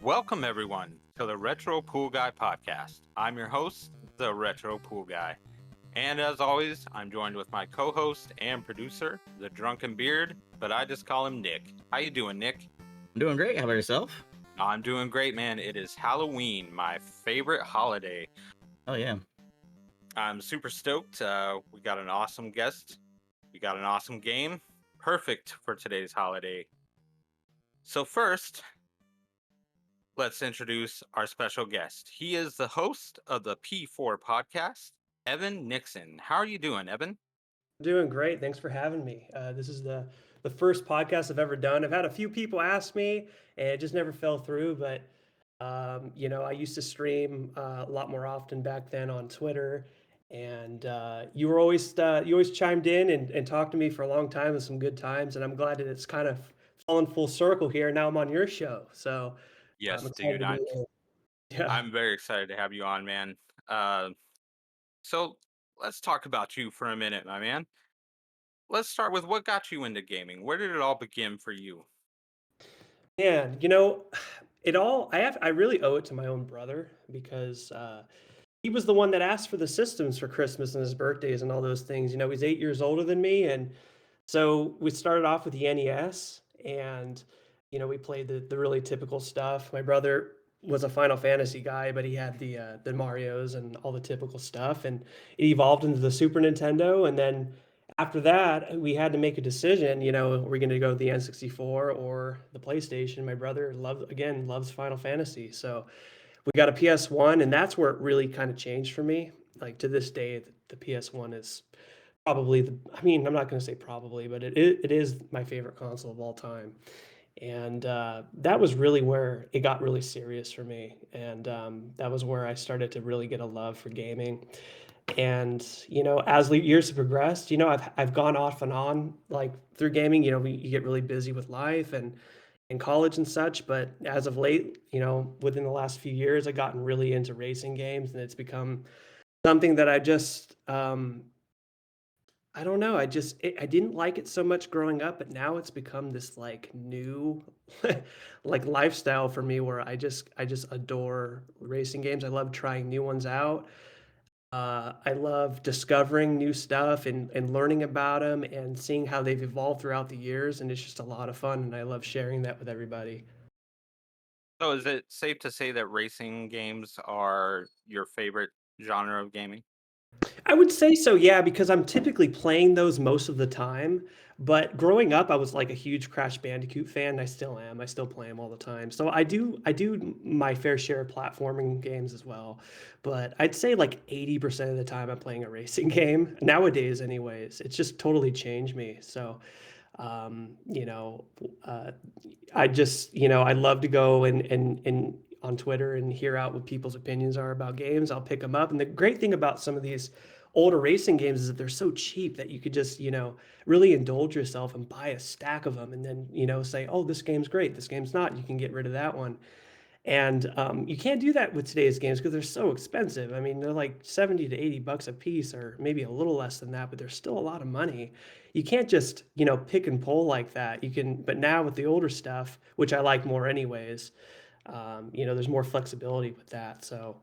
Welcome, everyone, to the Retro Pool Guy podcast. I'm your host, the Retro Pool Guy. And as always, I'm joined with my co-host and producer, the Drunken Beard, but I just call him Nick. How you doing, Nick? I'm doing great. How about yourself? I'm doing great, man. It is Halloween, my favorite holiday. Oh yeah. I'm super stoked. We got an awesome guest. We got an awesome game. Perfect for today's holiday. So first, let's introduce our special guest. He is the host of the P4 podcast, Evan Nixon. How are you doing, Evan? Doing great. Thanks for having me. This is the first podcast I've ever done. I've had a few people ask me, and it just never fell through. But I used to stream a lot more often back then on Twitter, and you always chimed in and talked to me for a long time with some good times. And I'm glad that it's kind of fallen full circle here. Now I'm on your show, so I'm Yes, excited dude. to be here. Yeah. I'm very excited to have you on, man. Uh, so let's talk about you for a minute, my man. Let's start with what got you into gaming. Where did it all begin for you? Man, I really owe it to my own brother because he was the one that asked for the systems for Christmas and his birthdays and all those things. He's 8 years older than me, and so we started off with the NES, and we played the really typical stuff. My brother was a Final Fantasy guy, but he had the Mario's and all the typical stuff, and it evolved into the Super Nintendo, and then after that, we had to make a decision. We're going to go the N64 or the PlayStation. My brother loves Final Fantasy, so we got a PS1, and that's where it really kind of changed for me. Like to this day, the PS1 is probably I mean, I'm not going to say probably, but it is my favorite console of all time. And that was really where it got really serious for me. And that was where I started to really get a love for gaming. And as years have progressed, I've gone off and on like through gaming. You get really busy with life and in college and such. But as of late, within the last few years, I've gotten really into racing games, and it's become something that I don't know. I didn't like it so much growing up, but now it's become this like new like lifestyle for me where I just adore racing games. I love trying new ones out. I love discovering new stuff and learning about them and seeing how they've evolved throughout the years. And it's just a lot of fun. And I love sharing that with everybody. So is it safe to say that racing games are your favorite genre of gaming? I would say so, yeah, because I'm typically playing those most of the time. But growing up, I was like a huge Crash Bandicoot fan. I still am. I still play them all the time. So I do my fair share of platforming games as well. But I'd say like 80% of the time I'm playing a racing game nowadays, anyways. It's just totally changed me. So um, you know, uh, I love to go and on Twitter and hear out what people's opinions are about games. I'll pick them up. And the great thing about some of these older racing games is that they're so cheap that you could just, really indulge yourself and buy a stack of them and then, say, oh, this game's great. This game's not. You can get rid of that one. And you can't do that with today's games because they're so expensive. I mean, they're like 70 to 80 bucks a piece, or maybe a little less than that, but they're still a lot of money. You can't just, pick and pull like that. But now with the older stuff, which I like more anyways, there's more flexibility with that. So,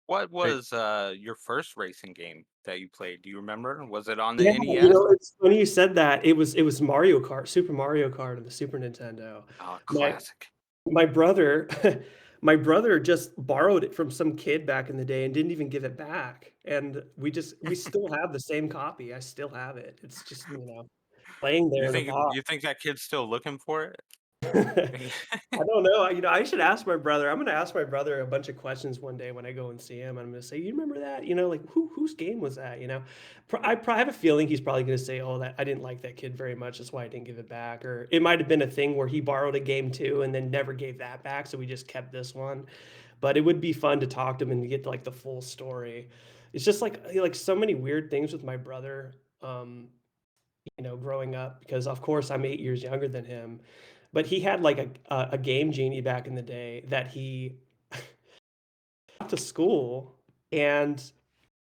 What Right. was your first racing game that you played? Do you remember? Was it on the yeah, NES? it's funny you said that. It was Mario Kart, Super Mario Kart on the Super Nintendo. Oh, My classic. My brother my brother just borrowed it from some kid back in the day and didn't even give it back, and we still have the same copy. I still have it. It's just, laying there You in a think box. you think that kid's still looking for it? I don't know. I should ask my brother. I'm gonna ask my brother a bunch of questions one day when I go and see him. I'm gonna say, "You remember that? Like whose game was that?" I have a feeling he's probably gonna say, "Oh, that I didn't like that kid very much. That's why I didn't give it back." Or it might have been a thing where he borrowed a game too and then never gave that back, so we just kept this one. But it would be fun to talk to him and to get like the full story. It's just like so many weird things with my brother. Growing up because of course I'm 8 years younger than him, but he had like a game genie back in the day that he got to school and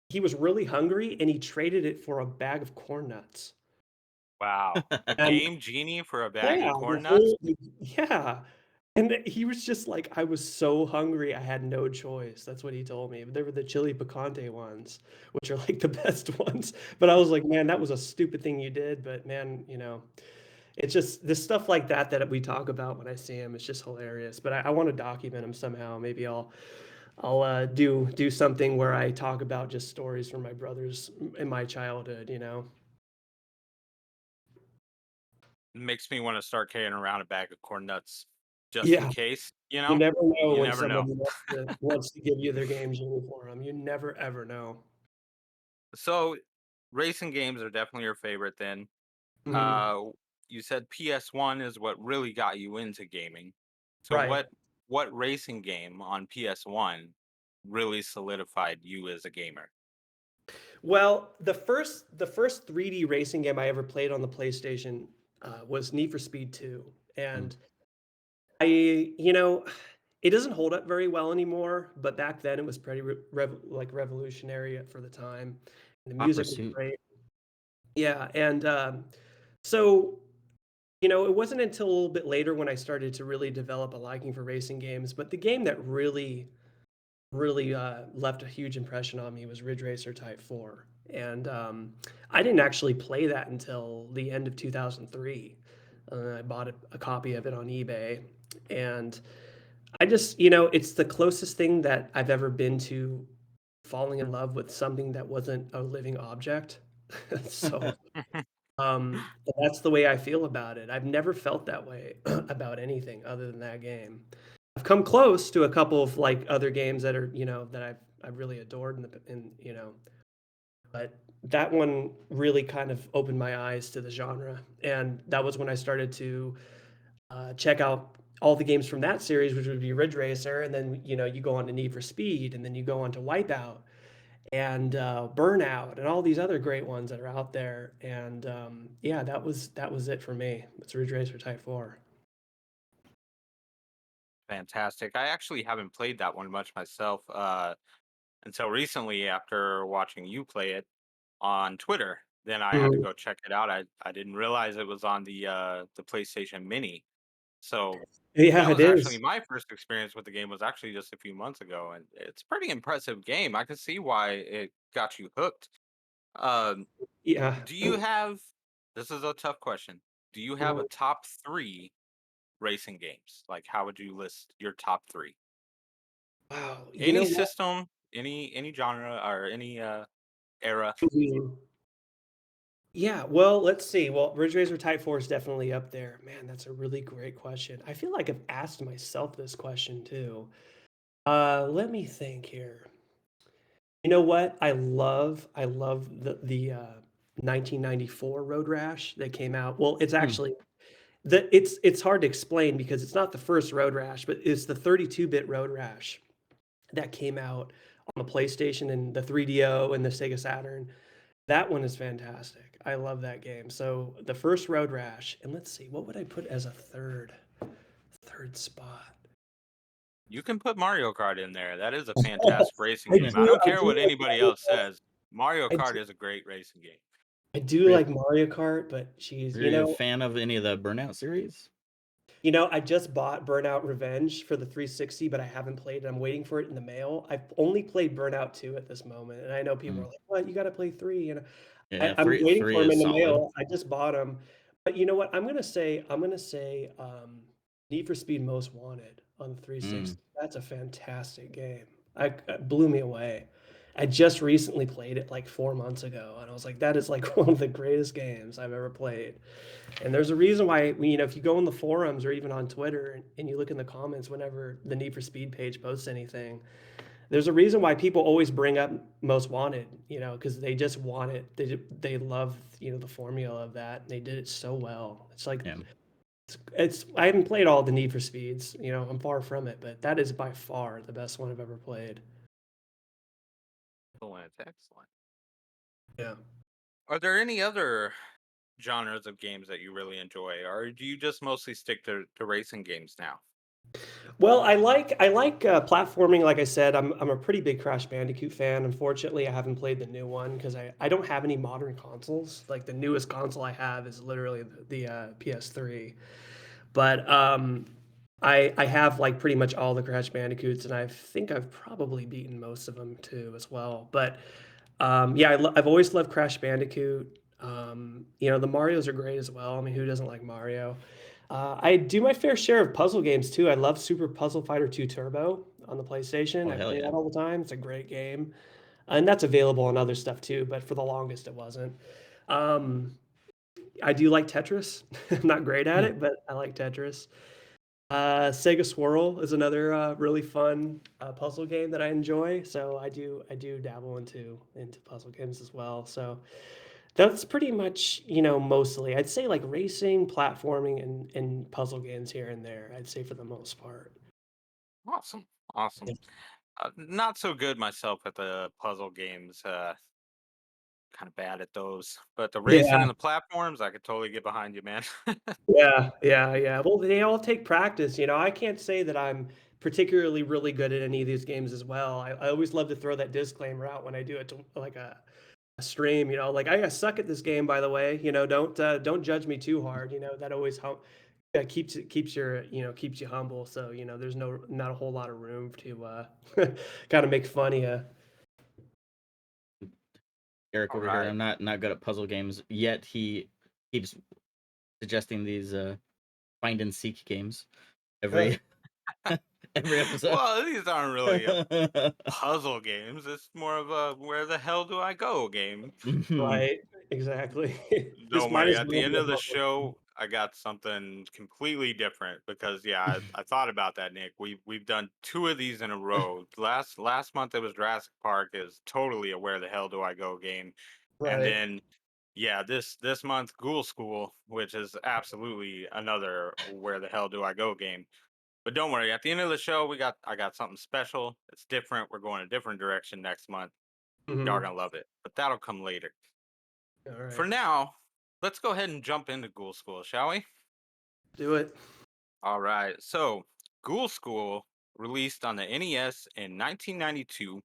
he was really hungry and he traded it for a bag of corn nuts. Wow. A And game genie for a bag yeah, of corn nuts? yeah. And he was just like, "I was so hungry, I had no choice." That's what he told me. They were the chili picante ones, which are like the best ones. But I was like, "Man, that was a stupid thing you did." But man, it's just the stuff like that that we talk about when I see him. It's just hilarious. But I want to document him somehow. Maybe I'll do something where I talk about just stories from my brothers in my childhood. It makes me want to start carrying around a bag of corn nuts just in Yeah, case, you never know You when never know. somebody wants to give you their game genie for them. You never ever know. So, racing games are definitely your favorite then. Mhm. Uh, you said PS1 is what really got you into gaming. So Right. what racing game on PS1 really solidified you as a gamer? Well, the first 3D racing game I ever played on the PlayStation was Need for Speed 2, Mm. and I it doesn't hold up very well anymore, but back then it was pretty like revolutionary for the time. And the Hot music was Pursuit. great. Yeah, and so it wasn't until a little bit later when I started to really develop a liking for racing games. But the game that really left a huge impression on me was Ridge Racer Type 4. And I didn't actually play that until the end of 2003. I bought a copy of it on eBay. And I just it's the closest thing that I've ever been to falling in love with something that wasn't a living object. So that's the way I feel about it. I've never felt that way about anything other than that game. I've come close to a couple of like other games that are that I've really adored but that one really kind of opened my eyes to the genre, and that was when I started to check out all the games from that series, which would be Ridge Racer, and then you go on to Need for Speed, and then you go on to Wipeout, and Burnout, and all these other great ones that are out there. And yeah, that was it for me. It's Ridge Racer Type 4. Fantastic. I actually haven't played that one much myself until recently after watching you play it on Twitter. Then I had to Mhm. go check it out. I didn't realize it was on the PlayStation Mini. So Yeah, that it was actually is. my first experience with the game was actually just a few months ago, and it's a pretty impressive game. I can see why it got you hooked. Um, Yeah. do you have this is a tough question. Do you have a Mhm. top 3 racing games? Like how would you list your top 3? Wow. You Any know what? system, any genre or any era? Mhm. Yeah, well, let's see. Well, Ridge Racer Type 4 is definitely up there. Man, that's a really great question. I feel like I've asked myself this question too. Let me think here. You know what? I love the 1994 Road Rash that came out. Well, it's Mm. actually it's hard to explain because it's not the first Road Rash, but it's the 32-bit Road Rash that came out on the PlayStation and the 3DO and the Sega Saturn. That one is fantastic. I love that game. So the first Road Rash, and let's see, what would I put as a third spot? You can put Mario Kart in there. That is a fantastic racing I game. I don't I care do what like anybody Mario else Kart. says. Mario I Kart do, is a great racing game. I do Are you, like Mario Kart, but she's are you a fan of any of the Burnout series? I just bought Burnout Revenge for the 360, but I haven't played it. I'm waiting for it in the mail. I've only played Burnout 2 at this moment, and I know people are Mm. like, "What? You got to play 3." Yeah, I'm three waiting three for them is in the solid. mail. I just bought them, but you know what? I'm gonna say Need for Speed Most Wanted on the Mm. 360. That's a fantastic game. It blew me away. I just recently played it like 4 months ago, and I was like, that is like one of the greatest games I've ever played. And there's a reason why, if you go in the forums or even on Twitter and you look in the comments whenever the Need for Speed page posts anything, there's a reason why people always bring up Most Wanted, because they just want it. They love, the formula of that. And they did it so well. It's like Yeah. I haven't played all the Need for Speeds, I'm far from it, but that is by far the best one I've ever played. Excellent, excellent. Yeah. Are there any other genres of games that you really enjoy, or do you just mostly stick to racing games now? Well, I like platforming. Like I said, I'm a pretty big Crash Bandicoot fan. Unfortunately, I haven't played the new one because I don't have any modern consoles. Like the newest console I have is literally the PS3. But I have, like, pretty much all the Crash Bandicoots, and I think I've probably beaten most of them too as well, but, yeah, I've always loved Crash Bandicoot. The Marios are great as well. I mean, who doesn't like Mario? I do my fair share of puzzle games too. I love Super Puzzle Fighter 2 Turbo on the PlayStation. Oh, I hell play yeah. that all the time. It's a great game, and that's available on other stuff too, but for the longest, it wasn't. Um, I do like Tetris. I'm not great at Hmm. it, but I like Tetris. Sega Swirl is another really fun puzzle game that I enjoy. So I do dabble into puzzle games as well. So that's pretty much mostly I'd say like racing, platforming, and puzzle games here and there. I'd say for the most part. Awesome. Awesome. Not so good myself at the puzzle games. Kind of bad at those. But the racing Yeah, and the platforms, I could totally get behind you, man. yeah. Well, they all take practice. I can't say that I'm particularly really good at any of these games as well. I always love to throw that disclaimer out when I do it to like a stream. Like I suck at this game, by the way. Don't judge me too hard. That always keeps you humble. So there's not a whole lot of room to kind of make fun of you. Eric All over here. right. I'm not good at puzzle games, yet he keeps suggesting these find and seek games every every episode. Well, these aren't really puzzle games. It's more of a where the hell do I go game. Mhm. Right, exactly. This Don't might worry. as At the well end be a of the puzzle game. show, I got something completely different because yeah, I thought about that, Nick. We've done two of these in a row. Last month it was Jurassic Park is totally a where the hell do I go game. And Right. then yeah, this month Ghoul School, which is absolutely another where the hell do I go game. But don't worry, at the end of the show, I got something special. It's different. We're going a different direction next month. Y'all are Mhm. gonna love it. But that'll come later. All For right. now, let's go ahead and jump into Ghoul School, shall we? Do it. All right. So, Ghoul School released on the NES in 1992,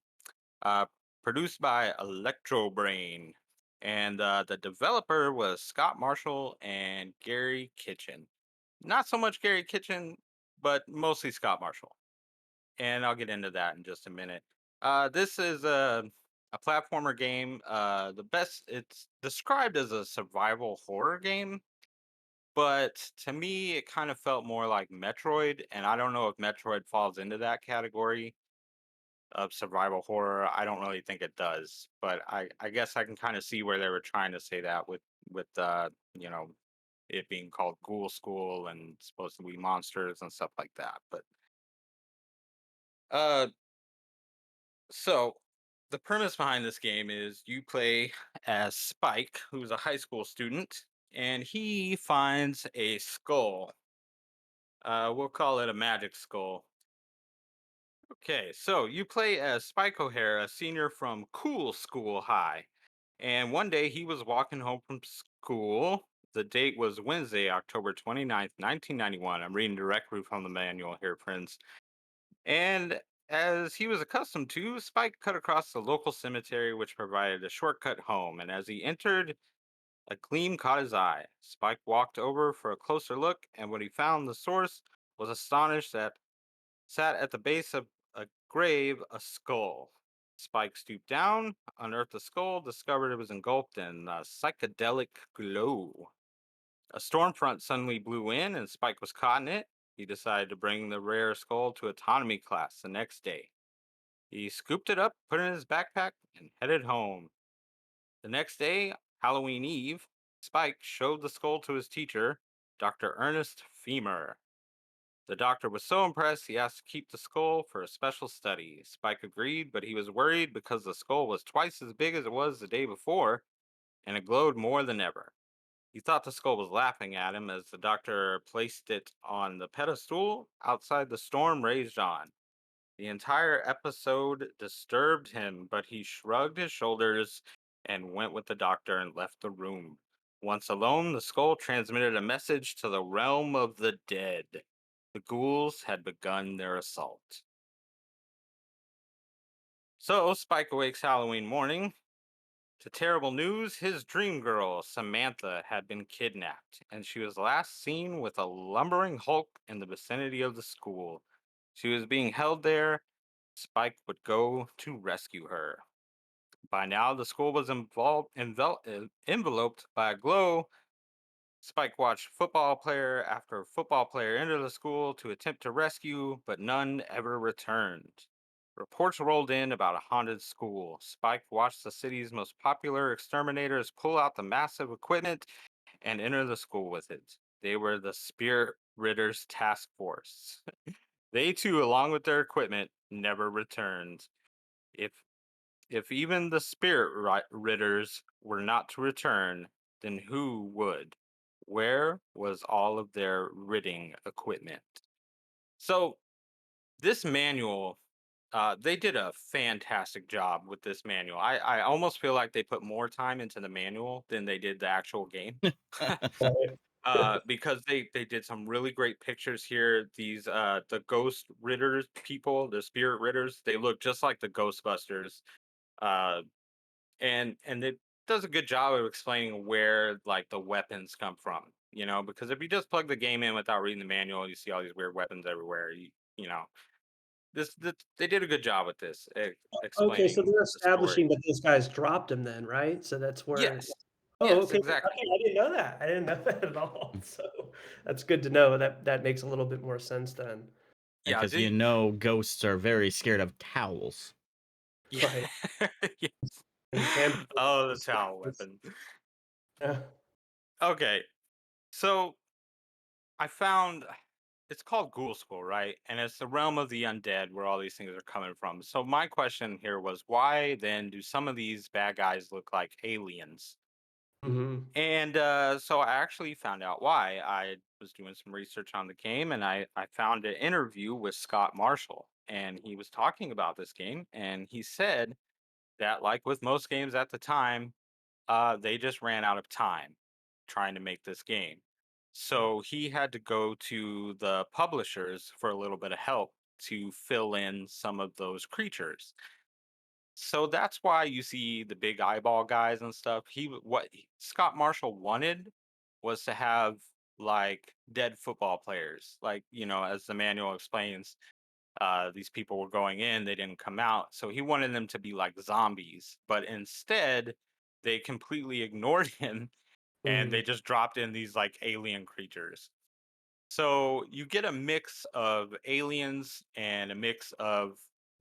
uh, produced by Electro Brain, and the developer was Scott Marshall and Gary Kitchen. Not so much Gary Kitchen, but mostly Scott Marshall. And I'll get into that in just a minute. This is a platformer game. It's described as a survival horror game, but to me, it kind of felt more like Metroid, and I don't know if Metroid falls into that category of survival horror. I don't really think it does, but I guess I can kind of see where they were trying to say that with you know it being called Ghoul School and supposed to be monsters and stuff like that. But uh, so the premise behind this game is you play as Spike, who's a high school student, and he finds a skull. We'll call it a magic skull. Okay, so you play as Spike O'Hara, a senior from Cool School High. And one day he was walking home from school. The date was Wednesday, October 29th, 1991. I'm reading directly from the manual here, friends. And as he was accustomed to, Spike cut across the local cemetery, which provided a shortcut home. And as he entered, a gleam caught his eye. Spike walked over for a closer look, and when he found the source, was astonished that sat at the base of a grave a skull. Spike stooped down, unearthed the skull, discovered it was engulfed in a psychedelic glow. A storm front suddenly blew in, and Spike was caught in it. He decided to bring the rare skull to autonomy class the next day. He scooped it up, put it in his backpack, and headed home. The next day, Halloween Eve, Spike showed the skull to his teacher, Dr. Ernest Femur. The doctor was so impressed he asked to keep the skull for a special study. Spike agreed, but he was worried because the skull was twice as big as it was the day before, and it glowed more than ever. He thought the skull was laughing at him as the doctor placed it on the pedestal outside the storm raged on. The entire episode disturbed him, but he shrugged his shoulders and went with the doctor and left the room. Once alone, the skull transmitted a message to the realm of the dead. The ghouls had begun their assault. So Spike awakes Halloween morning. To terrible news, his dream girl, Samantha, had been kidnapped, and she was last seen with a lumbering hulk in the vicinity of the school. She was being held there. Spike would go to rescue her. By now, the school was enveloped by a glow. Spike watched football player after football player enter the school to attempt to rescue, but none ever returned. Reports rolled in about a haunted school. Spike watched the city's most popular exterminators pull out the massive equipment and enter the school with it. They were the Spirit Ritters Task Force. They too, along with their equipment, never returned. If if even the Ritters were not to return, then who would? Where was all of their ridding equipment? So this manual, they did a fantastic job with this manual. I almost feel like they put more time into the manual than they did the actual game. Right. Because they did some really great pictures here. These the ghost ridders people, the spirit ridders, they look just like the Ghostbusters. Uh, and it does a good job of explaining where like the weapons come from. Because if you just plug the game in without reading the manual, you see all these weird weapons everywhere. You know, this they did a good job with this Okay, so explaining they're the story. establishing that those guys dropped him then, right? So that's where. Yes, Oh, yes, okay. exactly. Okay, I didn't know that. I didn't know that at all. So that's good to know. That makes a little bit more sense then. Yeah, Because you know ghosts are very scared of towels. yeah. Right. Yes. And can be Oh, the towel disguised. weapon. Yeah. Okay, so I found it's called Ghoul School, right? And it's the realm of the undead where all these things are coming from. So my question here was, why then do some of these bad guys look like aliens? Mhm. And so I actually found out why. I was doing some research on the game, and I found an interview with Scott Marshall, and he was talking about this game, and he said that, like with most games at the time, they just ran out of time trying to make this game. So he had to go to the publishers for a little bit of help to fill in some of those creatures. So that's why you see the big eyeball guys and stuff. Scott Marshall wanted was to have like dead football players. Like, as the manual explains, these people were going in, they didn't come out. So he wanted them to be like zombies, but instead they completely ignored him and they Mm. just dropped in these like alien creatures. So you get a mix of aliens and a mix of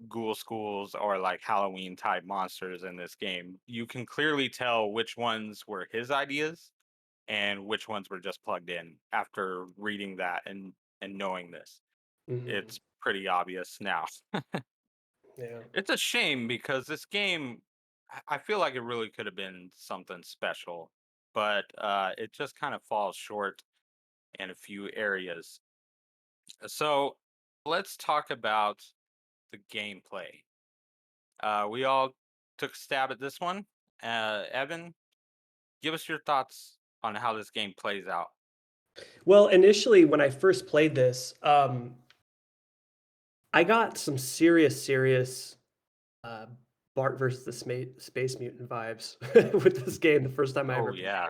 ghoul schools or like Halloween type monsters in this game. You can clearly tell which ones were his ideas and which ones were just plugged in after reading that and knowing this. Mhm. It's pretty obvious now. Yeah. It's a shame because this game, I feel like it really could have been something special, but it just kind of falls short in a few areas. So let's talk about the gameplay. We all took a stab at this one. Evan, give us your thoughts on how this game plays out. Well, initially when I first played this, I got some serious uh, Bart versus the Space Mutant vibes with this game the first time I Oh ever played. yeah.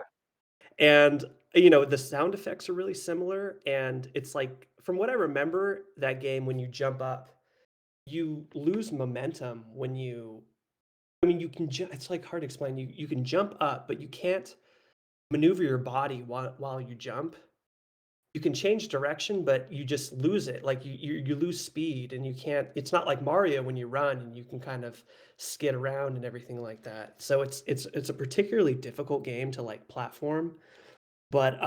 And, the sound effects are really similar, and it's like from what I remember, that game, when you jump up, you lose momentum when you I mean, you can ju it's, like, hard to explain. You can jump up, but you can't maneuver your body while you jump. You can change direction, but you just lose it, like, you lose speed, and you can't it's not like Mario when you run and you can kind of skid around and everything like that. So it's a particularly difficult game to, like, platform, but,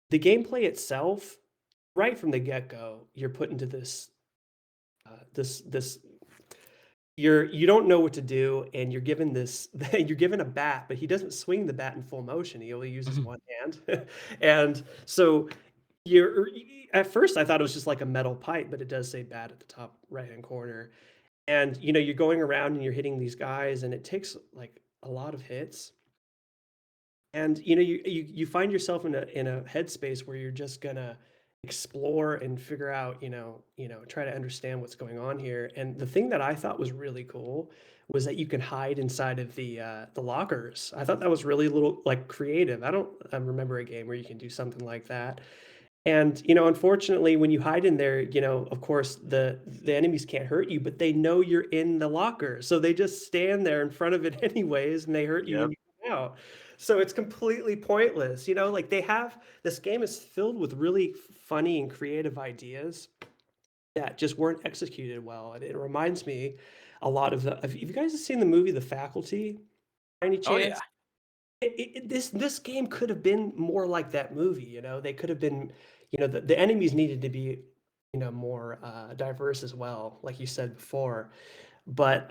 the gameplay itself, right from the get-go, you're put into this you don't know what to do, and you're given this you're given a bat, but he doesn't swing the bat in full motion, he only uses one hand. And so at first, I thought it was just like a metal pipe, but it does say bat at the top right-hand corner. And, you're going around and you're hitting these guys, and it takes, like, a lot of hits. And, you find yourself in a headspace where you're just gonna explore and figure out, try to understand what's going on here. And the thing that I thought was really cool was that you can hide inside of the lockers. I thought that was really little like creative. I remember a game where you can do something like that. And, unfortunately, when you hide in there, of course, the enemies can't hurt you, but they know you're in the locker. So they just stand there in front of it anyways, and they hurt you when Yep. you come out. So it's completely pointless. Like this game is filled with really funny and creative ideas that just weren't executed well. And it reminds me a lot of have you guys seen the movie The Faculty by any Oh yeah. chance? This game could have been more like that movie, they could have been, the enemies needed to be, more diverse as well, like you said before. But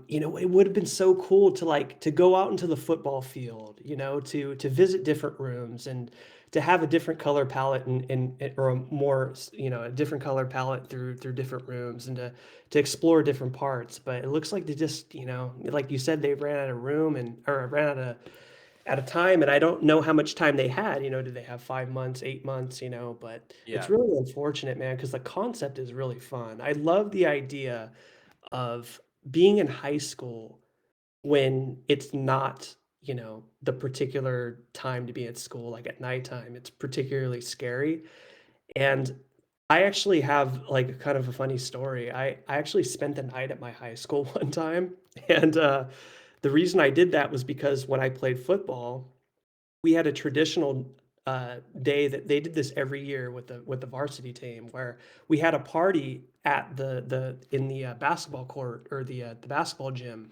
it would have been so cool to to go out into the football field, to visit different rooms and to have a different color palette and or a more, a different color palette through different rooms and to explore different parts. But it looks like they just, like you said, they ran out of room and or ran out of at a time, and I don't know how much time they had, did they have 5 months, 8 months, but it's Yeah. really unfortunate, man, because the concept is really fun. I love the idea of being in high school when it's not, the particular time to be at school, like at nighttime. It's particularly scary, and I actually have, like, kind of a funny story. I actually spent the night at my high school one time, and, the reason I did that was because when I played football, we had a traditional day that they did this every year with the varsity team where we had a party at the in the basketball court or the basketball gym.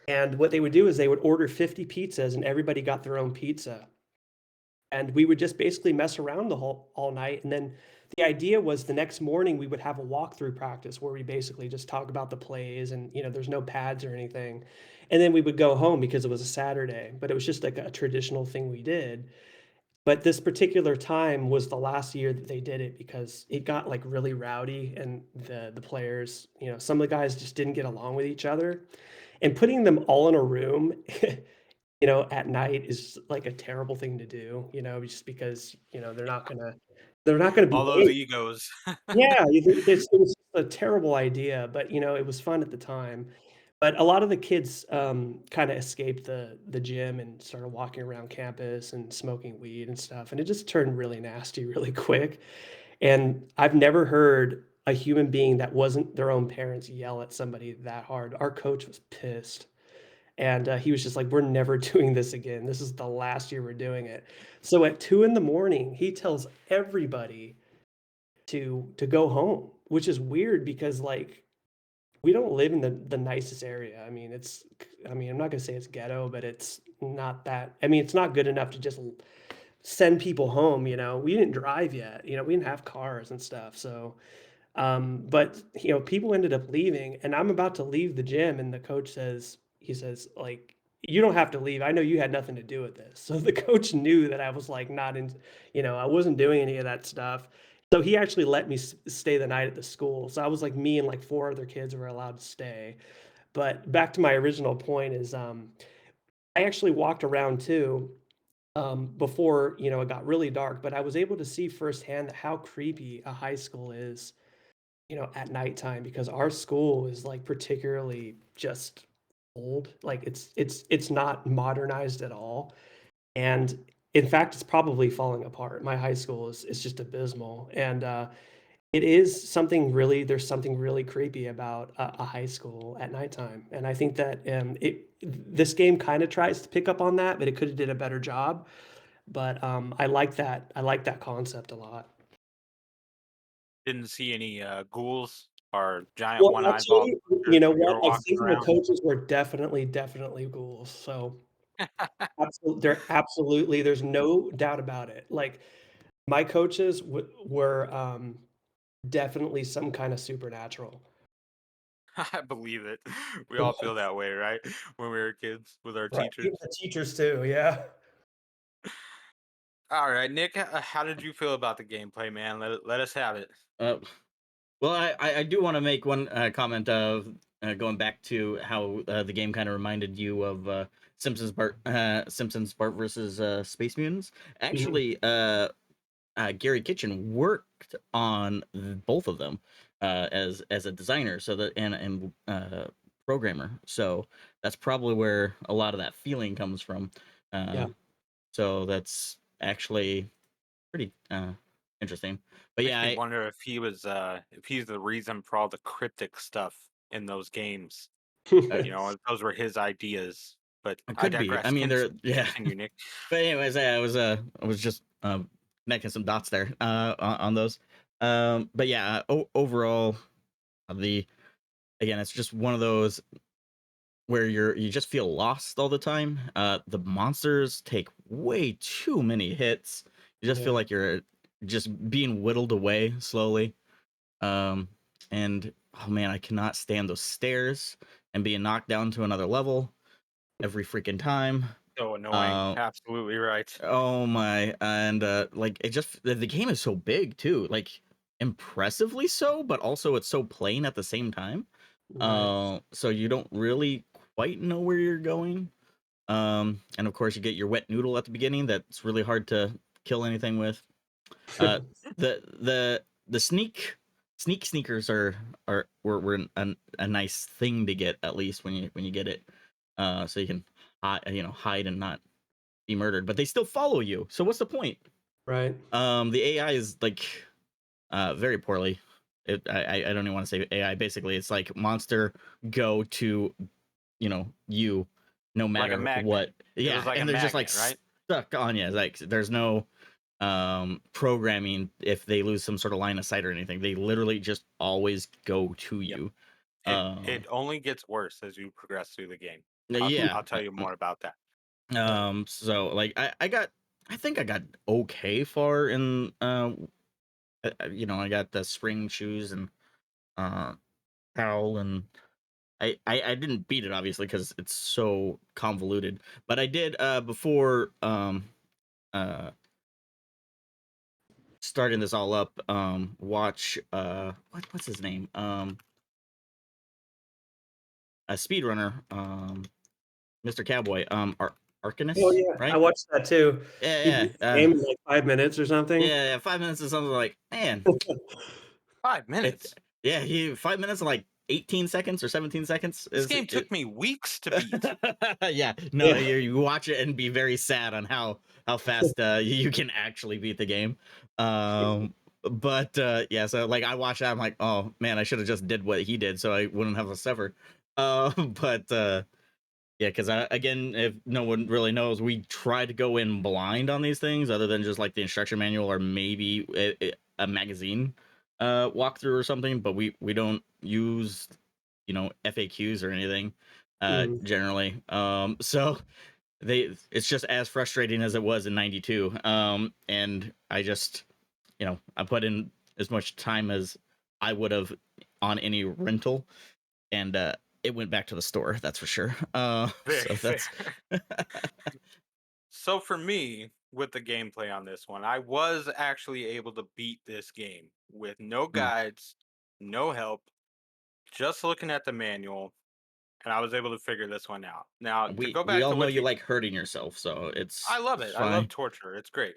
And what they would do is they would order 50 pizzas and everybody got their own pizza. And we would just basically mess around the whole all night. And then the idea was the next morning we would have a walkthrough practice where we basically just talk about the plays and there's no pads or anything. And then we would go home because it was a Saturday, but it was just like a traditional thing we did. But this particular time was the last year that they did it because it got, like, really rowdy and the players, some of the guys just didn't get along with each other. And putting them all in a room, at night is, like, a terrible thing to do, just because, they're not gonna All those behave. egos. Yeah, it was a terrible idea, but, it was fun at the time. But a lot of the kids, kinda escaped the gym and started walking around campus and smoking weed and stuff, and it just turned really nasty really quick, and I've never heard a human being that wasn't their own parents yell at somebody that hard. Our coach was pissed, and, he was just like, "We're never doing this again. This is the last year we're doing it." So at 2 in the morning, he tells everybody to go home, which is weird because, like, we don't live in the nicest area. I mean, I'm not gonna say it's ghetto, but it's not that I mean, it's not good enough to just send people home, We didn't drive yet, we didn't have cars and stuff, so, but, people ended up leaving, and I'm about to leave the gym, and the coach says he says, like, "You don't have to leave. I know you had nothing to do with this." So the coach knew that I was, like, not in I wasn't doing any of that stuff. So he actually let me stay the night at the school. So I was like me and, like, 4 other kids were allowed to stay. But back to my original point is, I actually walked around too, before, it got really dark, but I was able to see firsthand how creepy a high school is, at nighttime because our school is, like, particularly just old. Like, it's not modernized at all, and in fact, it's probably falling apart. My high school is just abysmal, and, it is something really there's something really creepy about a high school at nighttime, and I think that, this game kinda tries to pick up on that, but it coulda did a better job, but, I like that concept a lot. Didn't see any ghouls or giant Well, I'll one-eyed tell you, monsters you know when you what? were I walking think the around. coaches were definitely ghouls, so they're absolutely there's no doubt about it. Like, my coaches were, definitely some kinda supernatural. I believe it. We all feel that way, right? When we were kids with our Right, even teachers. the teachers too, yeah. All right, Nick, how did you feel about the gameplay, man? Let us have it. Uh, well, I do want to make one comment of going back to how the game kind of reminded you of Simpsons Bart versus Space Mutants. Mhm. Actually, Gary Kitchen worked on both of them as a designer, so that and programmer. So that's probably where a lot of that feeling comes from. Uh, Yeah. so that's actually pretty interesting. But Makes yeah, me wonder if he's the reason for all the cryptic stuff in those games. I, You know, if those were his ideas. But it I could be. I digress. mean, there, yeah. Continue, Nick. But anyways, I was just connecting some dots there on those. But yeah, overall, the again, it's just one of those where you just feel lost all the time. The monsters take way too many hits. You just feel Yeah. like you're just being whittled away slowly. Um, and oh man, I cannot stand those stairs and being knocked down to another level every freaking time. So annoying. Uh, Absolutely right. oh my, and like it just the game is so big too, like impressively so, but also it's so plain at the same time. Right. So you don't really quite know where you're going. And of course you get your wet noodle at the beginning that's really hard to kill anything with. Uh, the sneakers were a nice thing to get, at least when you get it, so you can hide and not be murdered. But they still follow you. So what's the point? Right. The AI is like very poorly. I don't even want to say AI. Basically, it's like monster go to you no Like a matter magnet. what. It was Yeah, like a and they're just like magnet, right? stuck on you. Like there's no programming if they lose some sort of line of sight or anything. They literally just always go to Yep. you. It only gets worse as you progress through the game. Yeah. I'll tell you more about that. Yeah. So like I think I got okay far in I got the spring shoes and uh towel, and I didn't beat it obviously because it's so convoluted, but I did before uh starting this all up, watch what's his name, a speedrunner, Mr. Cowboy, Oh Arcanus, yeah, I right? watched that too. He Yeah, beat the game in like 5 minutes or something. yeah, 5 minutes or something. Like, man, 5 minutes. it yeah, he 5 minutes and like 18 seconds or 17 seconds This is game it. took me weeks to beat. Yeah, no, Yeah. you watch it and be very sad on how fast you can actually beat the game. But yeah, so like I watched that, I'm like, oh man, I should have just did what he did so I wouldn't have to suffer. But yeah, because again, if no one really knows, we try to go in blind on these things, other than just like the instruction manual or maybe a magazine walkthrough or something. But we don't use FAQs or anything Mhm. generally. So it's just as frustrating as it was in '92. And I just I put in as much time as I would have on any rental, and it went back to the store. That's for sure. Very So fair. that's So for me, with the gameplay on this one, I was actually able to beat this game with no mm, guides, no help, just looking at the manual, and I was able to figure this one out. Now, to go we back all to know what you you like hurting yourself, so I love it's it. I love fine. torture. It's great.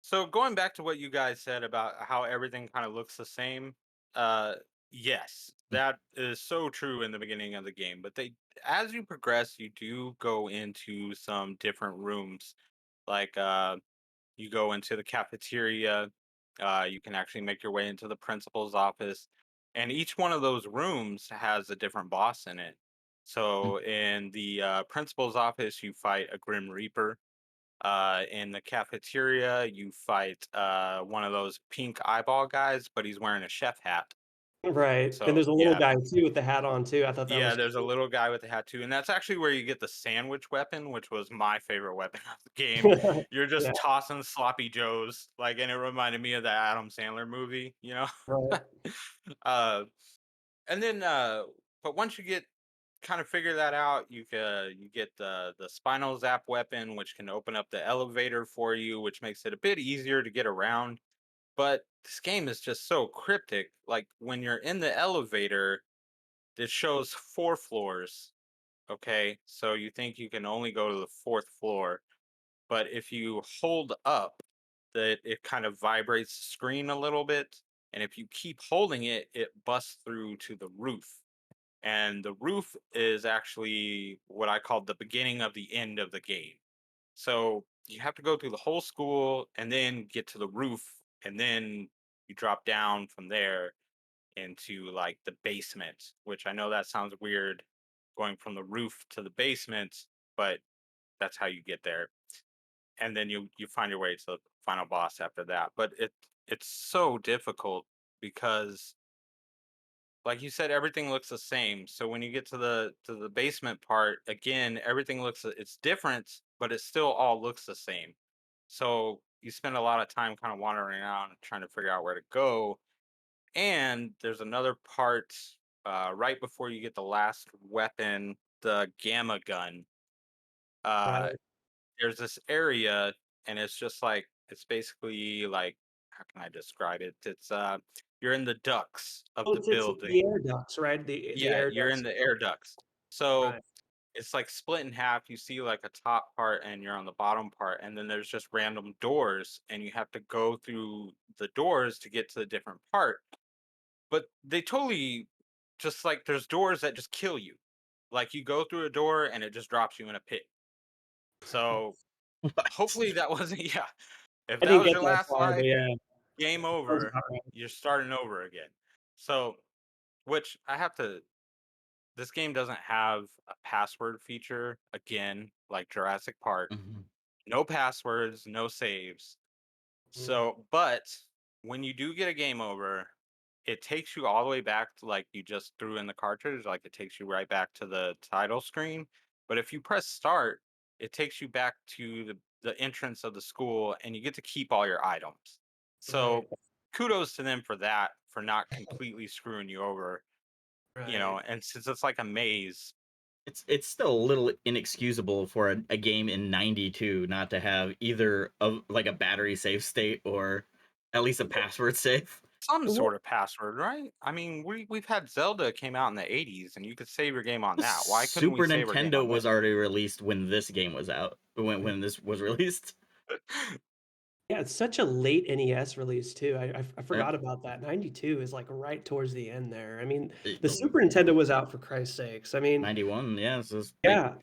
So going back to what you guys said about how everything kind of looks the same, uh, yes, that is so true in the beginning of the game. But as you progress, you do go into some different rooms. Like you go into the cafeteria. You can actually make your way into the principal's office, and each one of those rooms has a different boss in it. Mm, So in the principal's office, you fight a Grim Reaper. In the cafeteria, you fight one of those pink eyeball guys, but he's wearing a chef hat. Right, and So there's a little yeah, guy too with the hat on too. I thought that yeah. was There's a cool. little guy with a hat too, and that's actually where you get the sandwich weapon, which was my favorite weapon of the game. You're Yeah, just tossing sloppy joes, like, and it reminded me of the Adam Sandler movie, you know. right. uh, and then, but once you get kind of figure that out, you get the spinal zap weapon, which can open up the elevator for you, which makes it a bit easier to get around. But this game is just so cryptic. Like when you're in the elevator, it shows 4 floors. Okay, so you think you can only go to the 4th floor, but if you hold up, that it kind of vibrates the screen a little bit, and if you keep holding it, it busts through to the roof. And the roof is actually what I call the beginning of the end of the game. So you have to go through the whole school and then get to the roof, and then you drop down from there into like the basement, which I know that sounds weird going from the roof to the basement, but that's how you get there. And then you find your way to the final boss after that. But it's so difficult because like you said, everything looks the same. So when you get to the basement part, again, everything looks it's different, but it still all looks the same. So you spend a lot of time kind of wandering around trying to figure out where to go. And there's another part right before you get the last weapon, the gamma gun. Uh, Right. there's this area, and it's just like it's basically like how can I describe it? It's you're in the ducts of Oh, the it's building. the air ducts, right? The Yeah, air you're in ducts. the air ducts. So Right. it's like split in half. You see like a top part and you're on the bottom part, and then there's just random doors, and you have to go through the doors to get to the different part. But they totally just like there's doors that just kill you. Like you go through a door and it just drops you in a pit. So What? hopefully that wasn't yeah. If I that didn't was get your that last far, but life, yeah, game sounds over. about right. You're starting over again. So which I have to this game doesn't have a password feature again, like Jurassic Park. Mhm. No passwords, no saves. Mm. So, but when you do get a game over, it takes you all the way back to like you just threw in the cartridge, like it takes you right back to the title screen. But if you press start, it takes you back to the entrance of the school and you get to keep all your items. Right. So kudos to them for that, for not completely screwing you over, you Right. know, and since it's like a maze. It's still a little inexcusable for a game in '92 not to have either like a battery save state or at least a password save. Some Well, sort of password, right? I mean, we've had Zelda came out in the '80s, and you could save your game on The that. Why couldn't we Super save our game Nintendo on was this? already released when this game was out. When this was released. yeah, it's such a late NES release too. I Yeah. forgot about that. 92 is like right towards the end there. I mean, the Oh, Super Nintendo was out for Christ's sakes. I mean, 91, yeah, so it's like yeah.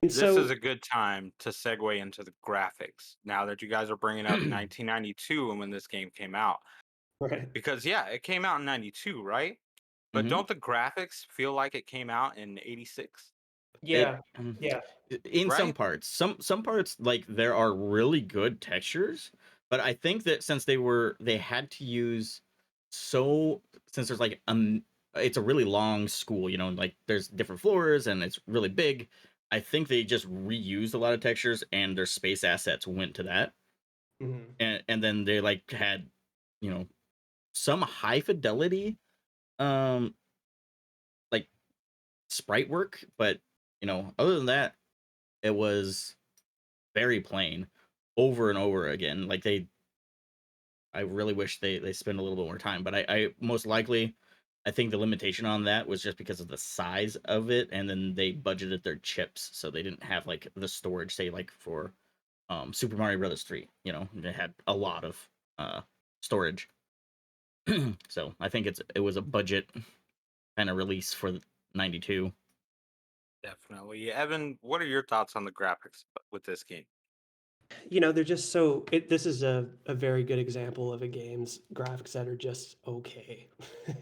And This is so a good time to segue into the graphics. Now that you guys are bringing up 1992 and when this game came out, right. because yeah, it came out in '92, right? But mhm. don't the graphics feel like it came out in '86, It Yeah. Yeah. in some right? parts, some parts like there are really good textures, but I think that since they had to use so since there's like it's a really long school, you know, like there's different floors and it's really big. I think they just reused a lot of textures and their space assets went to that. Mhm. And then they like had, you know, some high fidelity um like sprite work, but you know, other than that, it was very plain over and over again. Like I really wish they spend a little bit more time, but I most likely I think the limitation on that was just because of the size of it, and then they budgeted their chips, so they didn't have like the storage, say like for Super Mario Brothers 3. You know, they had a lot of storage. So I think it was a budget kind of release for '92. Definitely. Evan, what are your thoughts on the graphics with this game? They're just this is a very good example of a game's graphics that are just okay.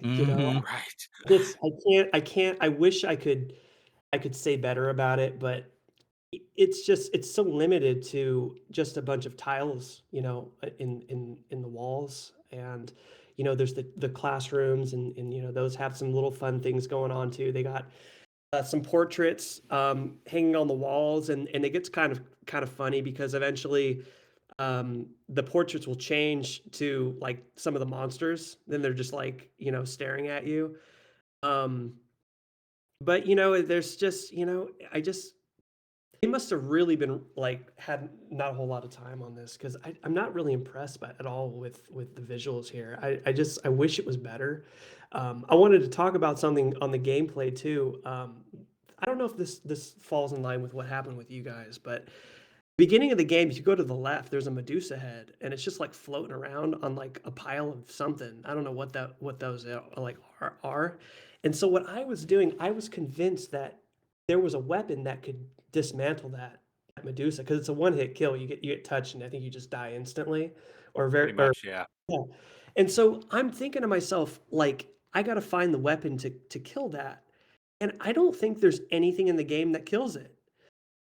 You know, Hmm. Right. I wish I could say better about it, but it's so limited to just a bunch of tiles, in the walls. And there's the classrooms, and those have some little fun things going on too. They got some portraits hanging on the walls, and it gets kind of funny because eventually the portraits will change to like some of the monsters. Then they're just like staring at you. Um, but there's just I just they must have really been like had not a whole lot of time on this because I'm not really impressed by at all with the visuals here. I wish it was better. I wanted to talk about something on the gameplay too. I don't know if this falls in line with what happened with you guys, but beginning of the game, if you go to the left, there's a Medusa head, and it's just like floating around on like a pile of something. I don't know what those like are. And so what I was doing, I was convinced that there was a weapon that could dismantle that Medusa because it's a one-hit kill. You get touched, and I think you just die instantly, or Pretty very or much, yeah. yeah. And so I'm thinking to myself, like, I got to find the weapon to kill that, and I don't think there's anything in the game that kills it.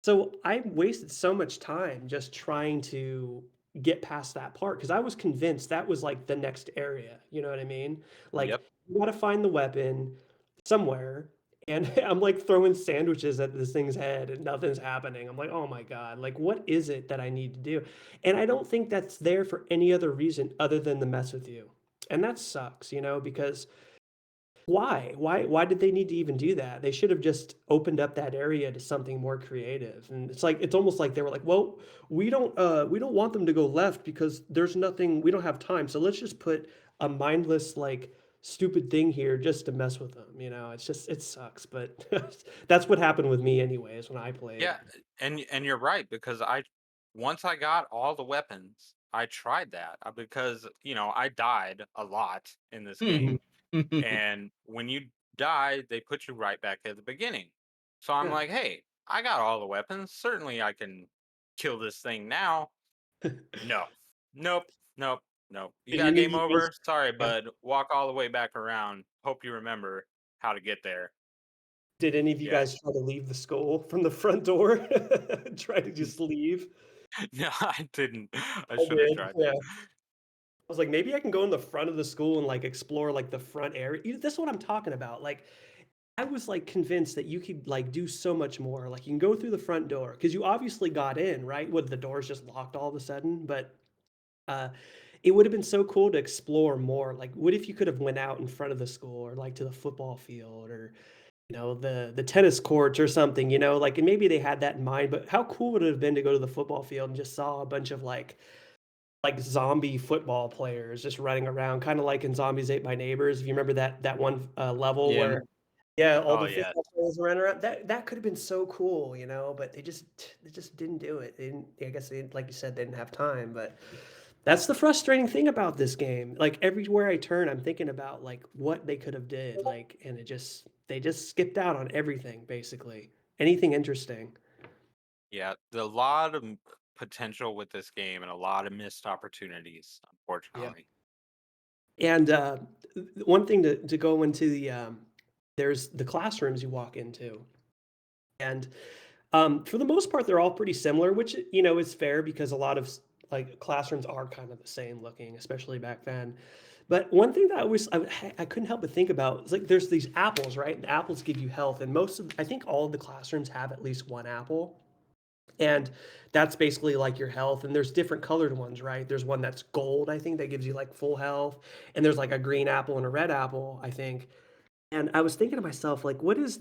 So I wasted so much time just trying to get past that part because I was convinced that was like the next area. You know what I mean? Like Yep. you got to find the weapon somewhere. And I'm like throwing sandwiches at this thing's head and nothing's happening. I'm like, oh my God, like what is it that I need to do? And I don't think that's there for any other reason other than to mess with you. And that sucks, because why? Why did they need to even do that? They should have just opened up that area to something more creative. And it's like it's almost like they were like, "Well, we don't want them to go left because there's nothing, we don't have time. So let's just put a mindless like stupid thing here just to mess with them." It's just it sucks, but that's what happened with me anyways when I played. Yeah, and you're right because once I got all the weapons, I tried that because I died a lot in this Hmm. game, and when you die, they put you right back at the beginning. So I'm Yeah. like, hey, I got all the weapons. Certainly, I can kill this thing now. No, nope, nope, nope. You And you got mean game you guys over. Sorry, yeah. bud. Walk all the way back around. Hope you remember how to get there. Did any of you Yeah. guys try to leave the school from the front door? Try to just leave? No, I didn't. I I should have did. tried Yeah. that. I was like, maybe I can go in the front of the school and like explore like the front area. This is what I'm talking about. Like, I was like convinced that you could like do so much more. Like, you can go through the front door because you obviously got in, right? With the doors just locked all of a sudden, but uh, it would have been so cool to explore more. Like, what if you could have went out in front of the school or like to the football field or the tennis courts or something? Like, and maybe they had that in mind. But how cool would it have been to go to the football field and just saw a bunch of like zombie football players just running around, kind of like in Zombies Ate by Neighbors. If you remember that one level Yeah. where, yeah, all Oh the yeah. football players ran around. That could have been so cool, but they just didn't do it. They didn't. I guess they didn't, like you said, they didn't have time. But that's the frustrating thing about this game. Like everywhere I turn, I'm thinking about like what they could have did, like, and they just skipped out on everything basically. Anything interesting. Yeah, a lot of potential with this game and a lot of missed opportunities, Yeah. unfortunately. And one thing to go into there's the classrooms you walk into, and for the most part, they're all pretty similar, which is fair because a lot of like classrooms are kind of the same looking, especially back then. But one thing that I couldn't help but think about is like there's these apples, right? And apples give you health, and I think all of the classrooms have at least one apple. And that's basically like your health. And there's different colored ones, right? There's one that's gold, I think, that gives you like full health. And there's like a green apple and a red apple, I think. And I was thinking to myself, like, what is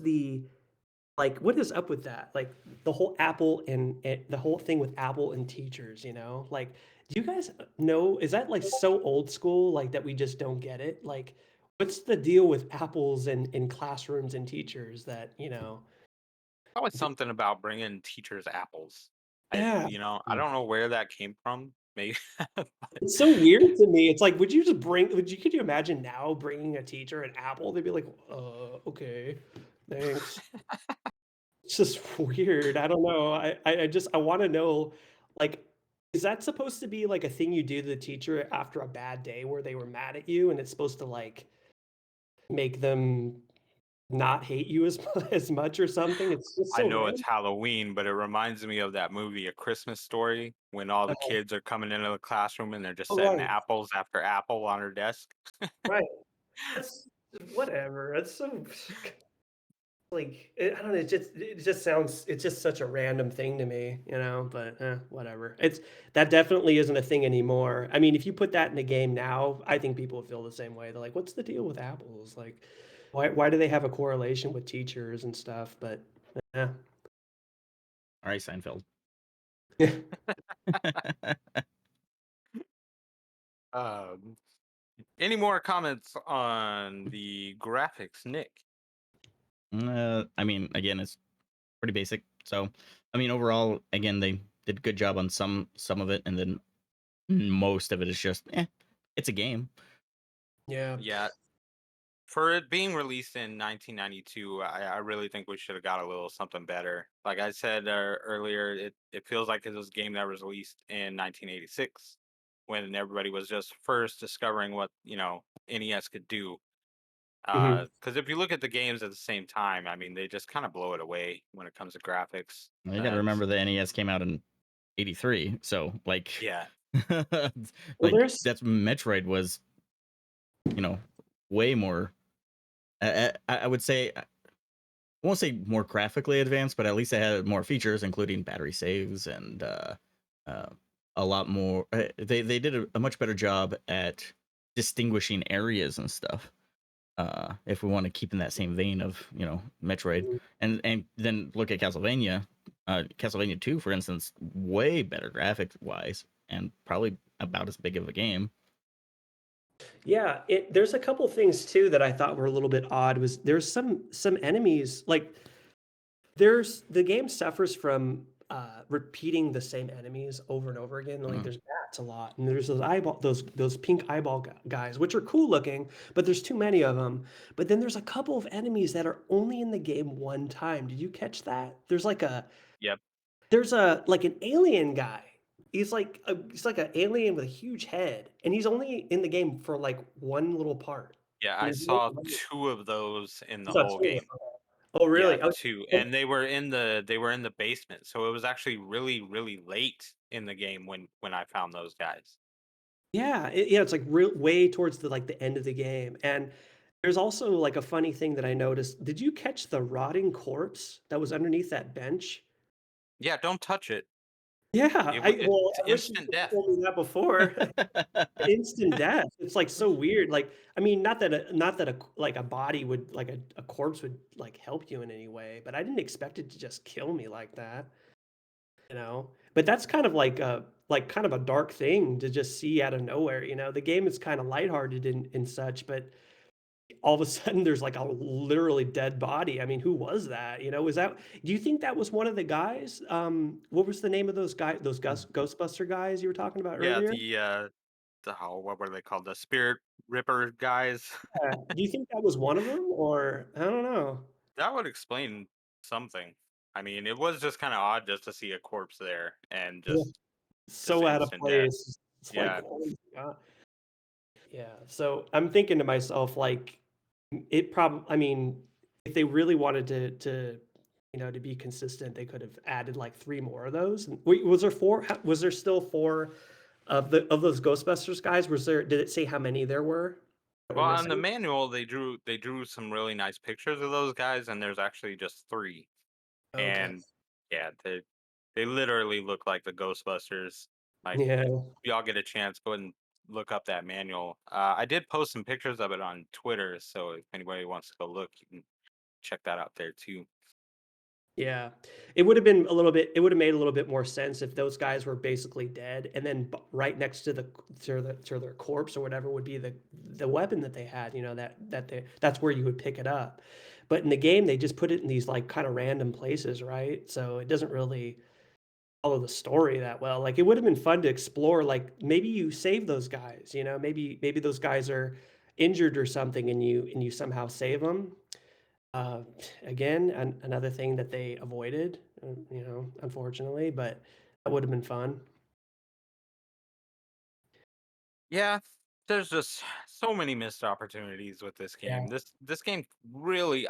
up with that? Like the whole Apple and the whole thing with Apple and teachers, Like, do you guys know, is that like so old school, like that we just don't get it? Like, what's the deal with apples and in classrooms and teachers that? Always something about bringing teachers apples. Yeah. I don't know where that came from. Maybe. It's so weird to me. It's like, could you imagine now bringing a teacher an apple? They'd be like, okay, thanks. It's just weird. I don't know. I want to know, like, is that supposed to be like a thing you do to the teacher after a bad day where they were mad at you and it's supposed to like make them not hate you as as much or something? It's just I so know it's random. Halloween, but it reminds me of that movie, A Christmas Story, when all the Uh, kids are coming into the classroom and they're just oh, setting right, apples after apple on her desk. right. That's whatever. That's so like I don't know. It just sounds. It's just such a random thing to me. But whatever. That definitely isn't a thing anymore. I mean, if you put that in a game now, I think people would feel the same way. They're like, "What's the deal with apples? Like, why do they have a correlation with teachers and stuff?" But yeah, All right, Seinfeld. Um, any more comments on the graphics, Nick? I mean, again, it's pretty basic. So, I mean, overall, again, they did a good job on some of it, and then most of it is just it's a game. Yeah. Yeah, for it being released in 1992, I really think we should have got a little something better. Like I said earlier, it feels like it was a game that was released in 1986 when everybody was just first discovering what NES could do. Mhm. Because if you look at the games at the same time, I mean, they just kind of blow it away when it comes to graphics. Well, you got to remember the NES came out in '83, so like, Yeah, Well, like there's that's Metroid was, you know, way more. I would say I won't say more graphically advanced, but at least it had more features, including battery saves and uh, a lot more. They did a much better job at distinguishing areas and stuff. If we want to keep in that same vein of Metroid, and then look at Castlevania, Castlevania 2, for instance, way better graphics wise, and probably about as big of a game. Yeah, there's a couple things too that I thought were a little bit odd. Was there's some enemies like there's the game suffers from repeating the same enemies over and over again. Like Mm. there's bats a lot, and there's those pink eyeball guys, which are cool looking, but there's too many of them. But then there's a couple of enemies that are only in the game one time. Did you catch that? yep, There's a like an alien guy. He's like an alien with a huge head, and he's only in the game for like one little part. yeah. And I he's saw two of those in you the saw whole two of them. game. Oh, Yeah, really? Oh, two, and and they were in the basement, so it was actually really really late in the game when I found those guys. yeah, yeah, it's like real way towards the like the end of the game. And there's also like a funny thing that I noticed. Did you catch the rotting corpse that was underneath that bench? Yeah, don't touch it. Yeah, It's I wish you instant could have death. told me that before. Instant death. It's like so weird. Like, I mean, not that like a body would like a corpse would like help you in any way, but I didn't expect it to just kill me like that, you know? But that's kind of like kind of a dark thing to just see out of nowhere, you know? The game is kind of lighthearted and such, but all of a sudden there's like a literally dead body. I mean, who was that? You know, do you think that was one of the guys? What was the name of those Ghostbuster guys you were talking about Yeah, earlier? what were they called? The Spirit Ripper guys. Yeah. Do you think that was one of them, or I don't know? That would explain something. I mean, it was just kind of odd just to see a corpse there and Yeah. just So out of instant death. place. It's like, Yeah. holy god. Yeah. So I'm thinking to myself, like, it probably. I mean, if they really wanted to to be consistent, they could have added like three more of those. And wait, was there four? Was there still four of those Ghostbusters guys? Was there? Did it say how many there were that were Well, on the missing? manual, they drew some really nice pictures of those guys, and there's actually just three. Okay. And yeah, they literally look like the Ghostbusters. Like, Yeah. y'all get a chance, go ahead and look up that manual. I did post some pictures of it on Twitter, so if anybody wants to go look, you can check that out there too. Yeah. It would have been a little bit it would have made a little bit more sense if those guys were basically dead, and then right next to to their corpse or whatever would be the weapon that they had, you know, that's where you would pick it up. But in the game, they just put it in these like kind of random places, right? So it doesn't really follow the story that well. Like it would have been fun to explore, like maybe you save those guys, you know, maybe those guys are injured or something and you somehow save them. Uh, Again, another thing that they avoided, unfortunately, but that would have been fun. Yeah, there's just so many missed opportunities with this Yeah. game. This game really,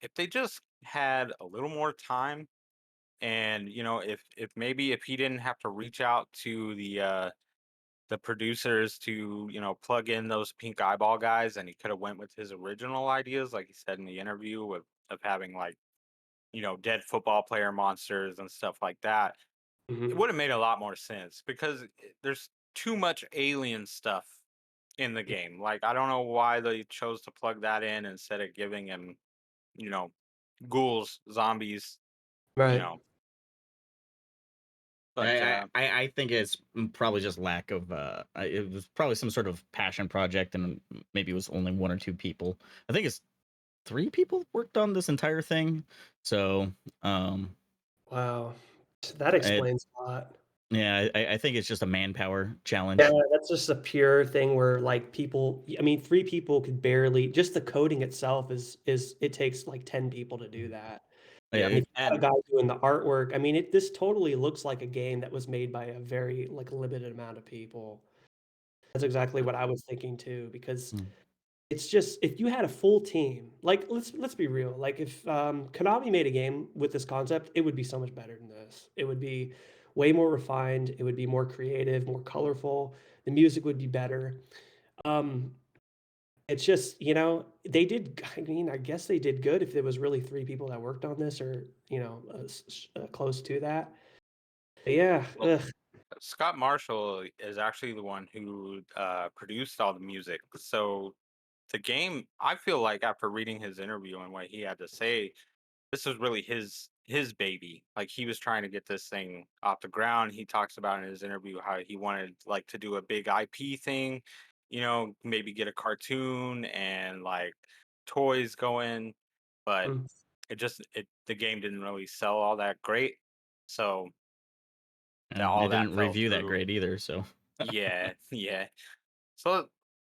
if they just had a little more time, and if maybe if he didn't have to reach out to the producers to plug in those pink eyeball guys, and he could have went with his original ideas, like he said in the interview, of having like dead football player monsters and stuff like that. It Mhm. would have made a lot more sense because there's too much alien stuff in the Yeah. game. Like, I don't know why they chose to plug that in instead of giving him, you know, ghouls, zombies, you Right. know. But I think it's probably just lack of it was probably some sort of passion project, and maybe it was only one or two people. I think it's three people worked on this entire thing. So um Wow. That it explains a lot. Yeah, I think it's just a manpower Yeah, challenge. that's just a pure thing where, like, people I mean, 3 people could barely just the coding itself is it takes, like, 10 people to do that. I Yep. mean, Eh, if you got a And guy doing the artwork, I mean, this totally looks like a game that was made by a very, like, limited amount of people. That's exactly what I was thinking too, because mm, it's just if you had a full team, like, let's be real, like, if, Konami made a game with this concept, it would be so much better than this. It would be way more refined, it would be more creative, more colorful, the music would be better. Um, it's just, they did I mean, I guess they did good if there was really 3 people that worked on this or, close to that. But yeah, well, ugh. Scott Marshall is actually the one who produced all the music. So the game, I feel like after reading his interview and what he had to say, this was really his baby. Like he was trying to get this thing off the ground. He talks about in his interview how he wanted like to do a big IP thing, maybe get a cartoon and like toys going, but Mm. it the game didn't really sell all that great. So it all that didn't fell review that through. great either. So Yeah, yeah. So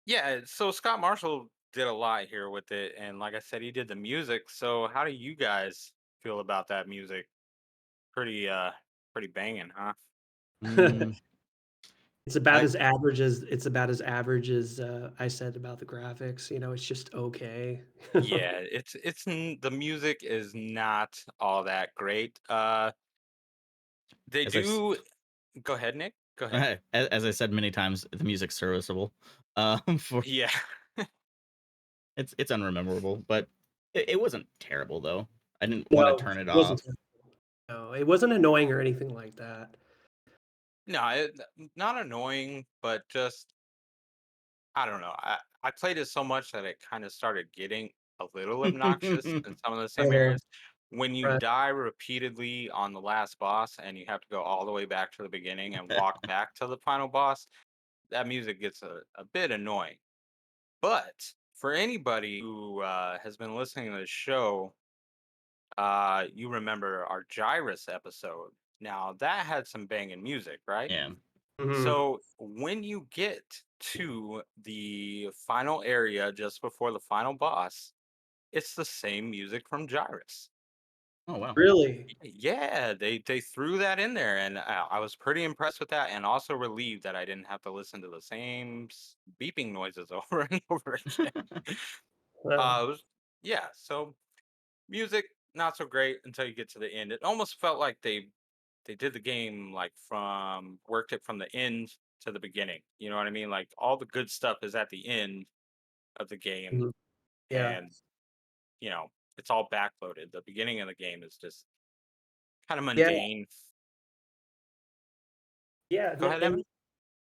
yeah, so Scott Marshall did a lot here with it, and like I said, he did the music. So how do you guys feel about that music? Pretty pretty banging, huh? mm, I It's about as average as, I said about the graphics, it's just okay. Yeah, the music is not all that great. They as I s- do. Go ahead, Nick. Go ahead. as I said many times, the music's serviceable. For Yeah. it's unrememberable, but it wasn't terrible though. I didn't want to No, turn it it wasn't off. terrible. No, it wasn't annoying or anything like that. No, not annoying, but just I don't know. I played it so much that it kind of started getting a little obnoxious in some of the same Uh-huh, areas. When you right. die repeatedly on the last boss and you have to go all the way back to the beginning and walk back to the final boss, that music gets a bit annoying. But for anybody who has been listening to the show, you remember our Gyrus episode. Now that had some banging music, right? Yeah. Mhm. So when you get to the final area just before the final boss, it's the same music from Gyrus. Oh wow. Really? Yeah, they threw that in there, and I was pretty impressed with that, and also relieved that I didn't have to listen to the same beeping noises over and over again. Wow. It was, yeah, so music not so great until you get to the end. It almost felt like they did the game like from worked it from the end to the beginning. You know what I mean? Like all the good stuff is at the end of the game, Mhm. Yeah. and you know it's all backloaded. The beginning of the game is just kind of Yeah, mundane. yeah, Go ahead, Evan.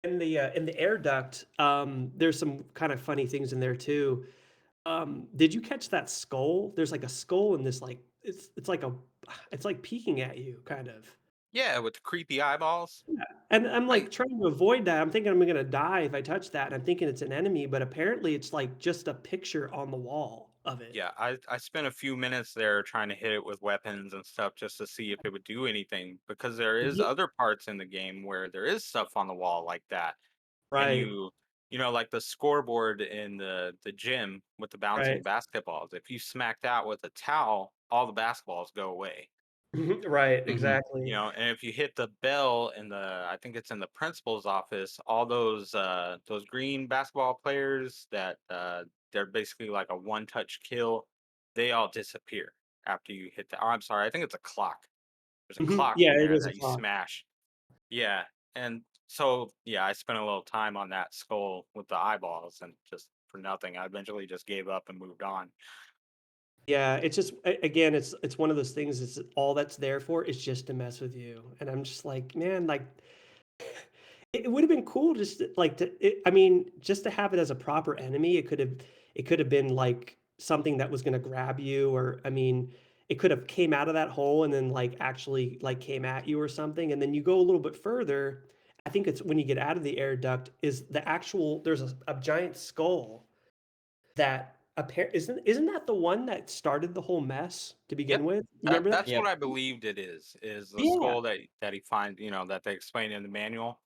in the air duct, there's some kind of funny things in there too. Did you catch that skull? There's, like, a skull in this, like it's like a it's, like, peeking at you, kind of. Yeah, with the creepy eyeballs. Yeah, and I'm, I like, trying to avoid that. I'm thinking I'm gonna die if I touch that, and I'm thinking it's an enemy, but apparently it's, like, just a picture on the wall of it. Yeah, I spent a few minutes there trying to hit it with weapons and stuff just to see if it would do anything because there is Ye other parts in the game where there is stuff on the wall like that. And Right, like the scoreboard in the gym with the bouncing right. basketballs. If you smack that with a towel, all the basketballs go away. Mhm, right, Hmm. exactly. And if you hit the bell in the I think it's in the principal's office, all those green basketball players that they're basically like a one touch kill, they all disappear after you hit the oh, I'm sorry, I think it's a clock. There's a Mhm, clock yeah, in it there is a that you clock. smash. Yeah. And so yeah, I spent a little time on that skull with the eyeballs and just for nothing. I eventually just gave up and moved on. Yeah, it's just again, it's one of those things. It's all that's there for is just to mess with you, and I'm just like, man, like it would have been cool just I mean, just to have it as a proper enemy. It could have been like something that was going to grab you, or I mean, it could have came out of that hole and then like actually like came at you or something, and then you go a little bit further. I think it's when you get out of the air duct is the actual there's a giant skull that isn't that the one that started the whole mess to Yep. begin with? You That remember that? that's what Yep. I believed it is the Yeah, skull that he finds, that they explain in the manual.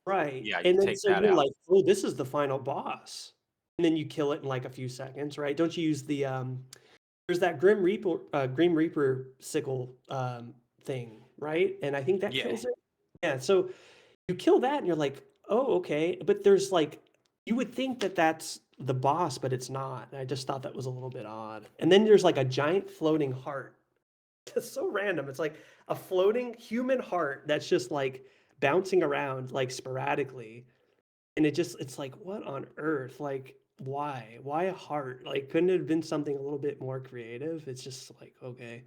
right. Yeah, you And then take so that you're out. like, "Oh, this is the final boss." And then you kill it in like a few seconds, right? Don't you use the there's that Grim Reaper sickle thing, right? And I think that Yeah. kills it. Yeah, so you kill that and you're like, "Oh, okay." But there's like you would think that that's the boss, but it's not. And I just thought that was a little bit odd. And then there's like a giant floating heart. It's so random. It's like a floating human heart that's just like bouncing around like sporadically. And it's like, what on earth? Like, why? Why a heart? Like, couldn't it have been something a little bit more creative? It's just like, okay.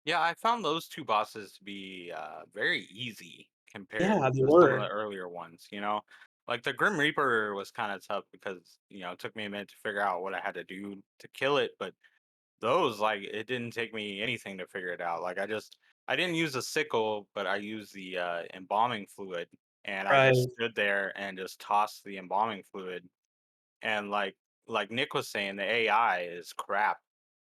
Yeah, I found those two bosses to be very easy compared Yeah, they to some of were. the earlier ones. Like the Grim Reaper was kind of tough because, it took me a minute to figure out what I had to do to kill it, but those, like, it didn't take me anything to figure it out. Like I didn't use a sickle, but I used the embalming fluid, and I just Right. stood there and just tossed the embalming fluid. And like Nick was saying, the AI is crap.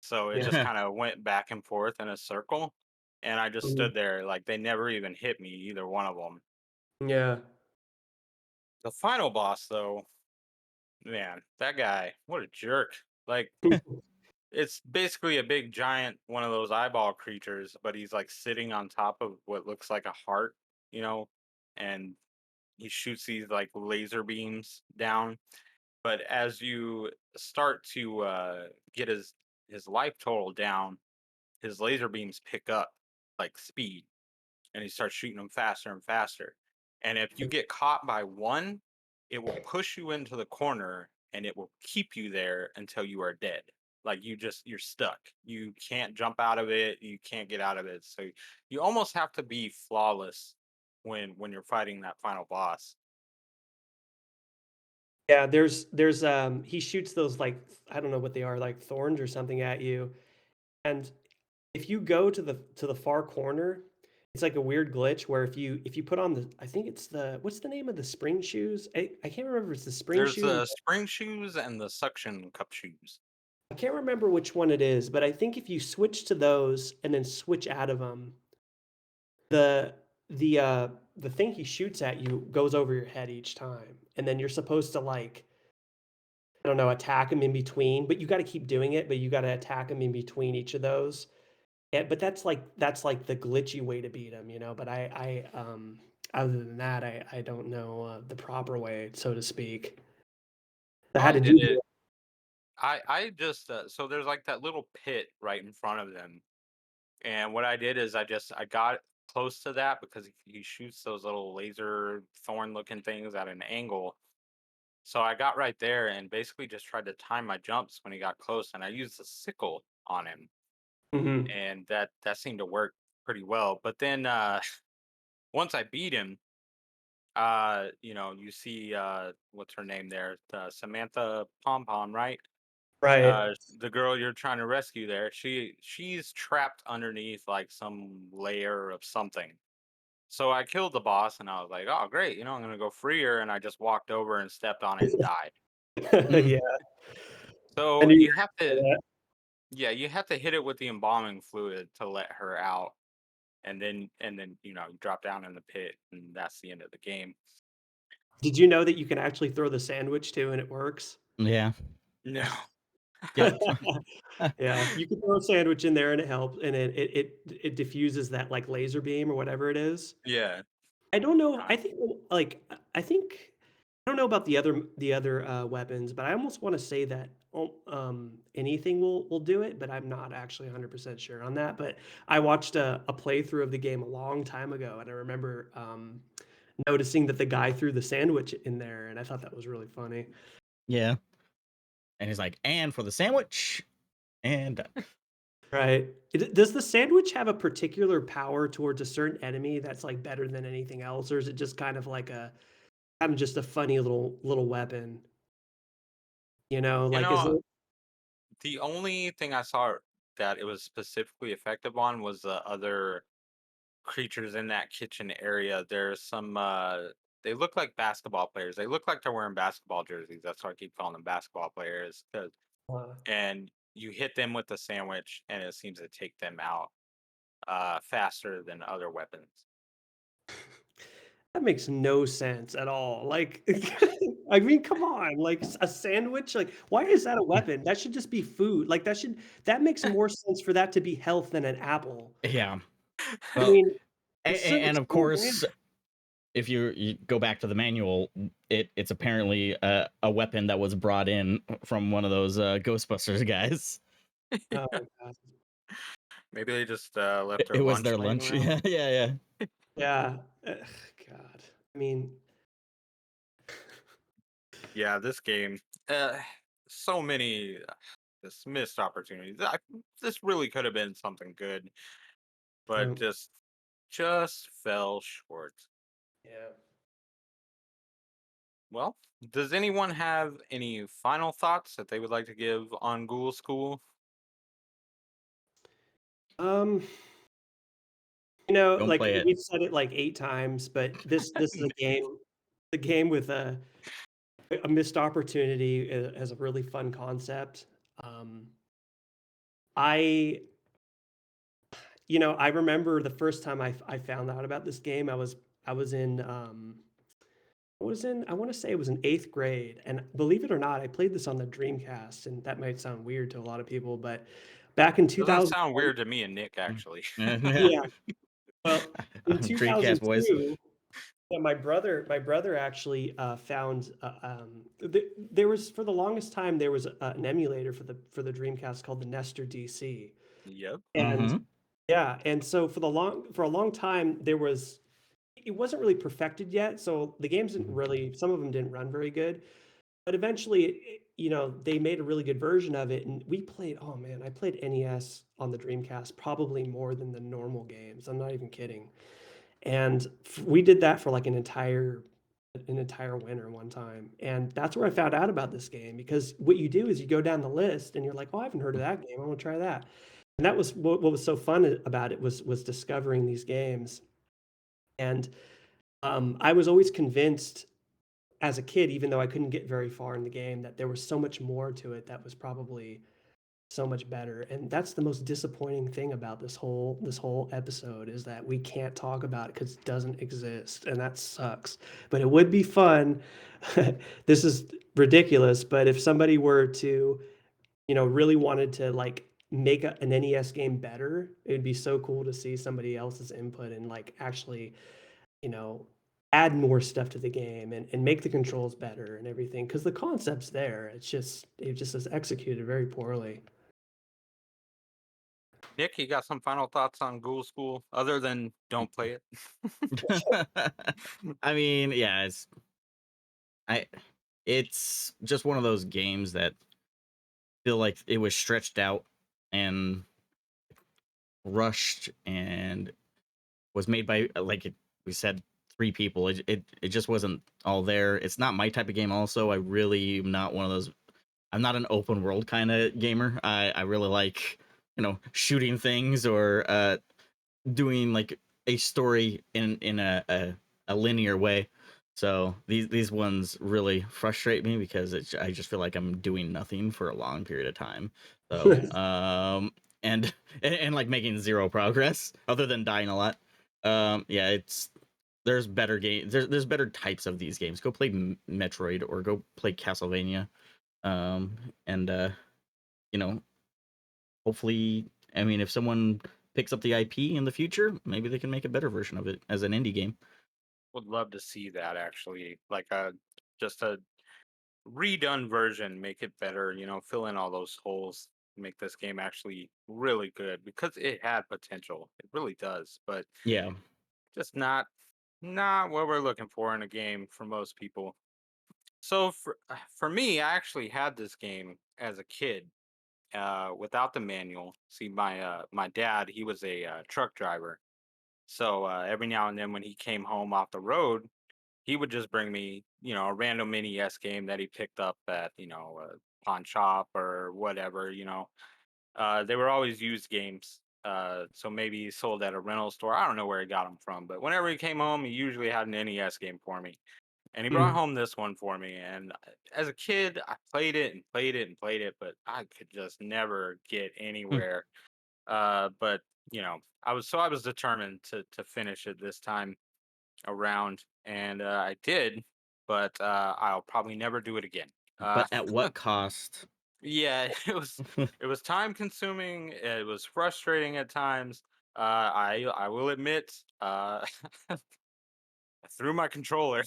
So it just Yeah. kind of went back and forth in a circle, and I just Mhm. stood there like they never even hit me, either one of them. Yeah. The final boss, though, man, that guy, what a jerk! Like, it's basically a big giant one of those eyeball creatures, but he's like sitting on top of what looks like a heart, you know, and he shoots these like laser beams down. But as you start to get his life total down, his laser beams pick up like speed, and he starts shooting them faster and faster. And if you get caught by one, it will push you into the corner and it will keep you there until you are dead. Like you're stuck. You can't jump out of it. You can't get out of it. So you almost have to be flawless when you're fighting that final boss. Yeah, he shoots those like I don't know what they are, like thorns or something at you. And if you go to the far corner, it's like a weird glitch where if you put on the I think it's the what's the name of the spring shoes? I can't remember if it's the spring There's shoes. the spring shoes and the suction cup shoes. I can't remember which one it is, but I think if you switch to those and then switch out of them, the the thing he shoots at you goes over your head each time, and then you're supposed to like I don't know attack him in between, but you got to keep doing it. But you got to attack him in between each of those. Yeah, but that's like the glitchy way to beat him, you know. But other than that, I don't know the proper way, so to speak. I How had I to did do it, the I just so there's like that little pit right in front of them, and what I did is I got close to that because he shoots those little laser thorn looking things at an angle. So I got right there and basically just tried to time my jumps when he got close, and I used the sickle on him, Mhm. and that seemed to work pretty well. But then once I beat him, you see what's her name there, Samantha Pom Pom, right? Right. The girl you're trying to rescue there, she's trapped underneath like some layer of something. So I killed the boss and I was like, oh great, I'm gonna go free her, and I just walked over and stepped on it and died. Mm. Yeah. I So knew you you have were gonna to say that. yeah, you have to hit it with the embalming fluid to let her out, and then you drop down in the pit, and that's the end of the game. Did you know that you can actually throw the sandwich too and it works? Yeah. No. Yep. Yeah, you can throw a sandwich in there and it helps, and it diffuses that, like, laser beam or whatever it is. Yeah. I don't know, Uh, I think, like, I think I don't know about the other weapons, but I almost wanna say that, anything will do it, but I'm not actually 100% sure on that, but I watched a playthrough of the game a long time ago, and I remember, noticing that the guy threw the sandwich in there, and I thought that was really funny. Yeah. And he's like, and for the sandwich, and Right. Does the sandwich have a particular power towards a certain enemy that's, like, better than anything else, or is it just kind of like a kind of just a funny little weapon, you know? you Like, is know, it the only thing I saw that it was specifically effective on was the other creatures in that kitchen area. There's some they look like basketball players. They look like they're wearing basketball jerseys. That's why I keep calling them basketball players. 'Cause and you hit them with the sandwich, and it seems to take them out faster than other weapons. That makes no sense at all. Like, I mean, come on, like a sandwich. Like, why is that a weapon? That should just be food. Like, that makes more sense for that to be health than an apple. Yeah. I Well, mean, and it's of so random. course, if you go back to the manual, it's apparently a weapon that was brought in from one of those Ghostbusters guys. Oh god. Maybe they just left It their was lunch their laying lunch. around. Yeah, yeah, Yeah. Ugh, God. I mean, Yeah, this game, uh, so many just missed opportunities. This really could have been something good, but yeah. just fell short. Yeah. Well, does anyone have any final thoughts that they would like to give on Ghoul School? Um, Don't like play it. we've said it like 8 times, but this is a game with a missed opportunity. It has a really fun concept. Um, I I remember the first time I found out about this game, I was in, I wanna say it was in 8th grade, and believe it or not, I played this on the Dreamcast, and that might sound weird to a lot of people, but back in Doesn't sound 2001. weird to me and Nick, actually. Yeah. Yeah, well, in Dreamcast boys. 2002, yeah, my brother actually, found, there was for the longest time, there was an emulator for the Dreamcast called the Nestor DC, Yep. and Mm-hmm. yeah, and so for a long time, it wasn't really perfected yet, so the games didn't really some of them didn't run very good, but eventually, they made a really good version of it, and we played oh man, I played NES on the Dreamcast probably more than the normal games, I'm not even kidding, and we did that for like an entire winter one time, and that's where I found out about this game because what you do is you go down the list and you're like, "Oh, I haven't heard of that game. I want to try that." And that was what was so fun about it was discovering these games. And I was always convinced as a kid, even though I couldn't get very far in the game, that there was so much more to it that was probably so much better. And that's the most disappointing thing about this whole episode is that we can't talk about it because it doesn't exist, and that sucks. But it would be fun. This is ridiculous, but if somebody were to, really wanted to like make an NES game better, it would be so cool to see somebody else's input and like actually, you know, add more stuff to the game and make the controls better and everything. Because the concept's there. It just is executed very poorly. Nick, you got some final thoughts on Ghoul School other than don't play it? I mean, yeah, I it's just one of those games that feel like it was stretched out and rushed and was made by we said 3 people. It just wasn't all there. It's not my type of game. Also, I really am not one of those. I'm not an open world kind of gamer. I really like shooting things or doing like a story in a linear way. So these ones really frustrate me because I just feel like I'm doing nothing for a long period of time. So and and like making zero progress other than dying a lot. Yeah, there's better games. There's better types of these games. Go play Metroid or go play Castlevania. And you know, hopefully, I mean, if someone picks up the IP in the future, maybe they can make a better version of it as an indie game. Would love to see that actually, like a just a redone version, make it better. Fill in all those holes, make this game actually really good because it had potential. It really does, but Yeah. just not what we're looking for in a game for most people. So for me, I actually had this game as a kid without the manual. See, my dad, he was a truck driver, so every now and then when he came home off the road, he would just bring me, a random NES game that he picked up at, a pawn shop or whatever. They were always used games. So maybe he sold at a rental store. I don't know where he got them from, but whenever he came home, he usually had an NES game for me. and he brought Mm. home this one for me. And as a kid, I played it and played it and played it, but I could just never get Hmm. anywhere. But I was determined to finish it this time around, and I did. But I'll probably never do it again. Uh, But at what cost? yeah, it was time consuming. It was frustrating at times. I will admit, I threw my controller.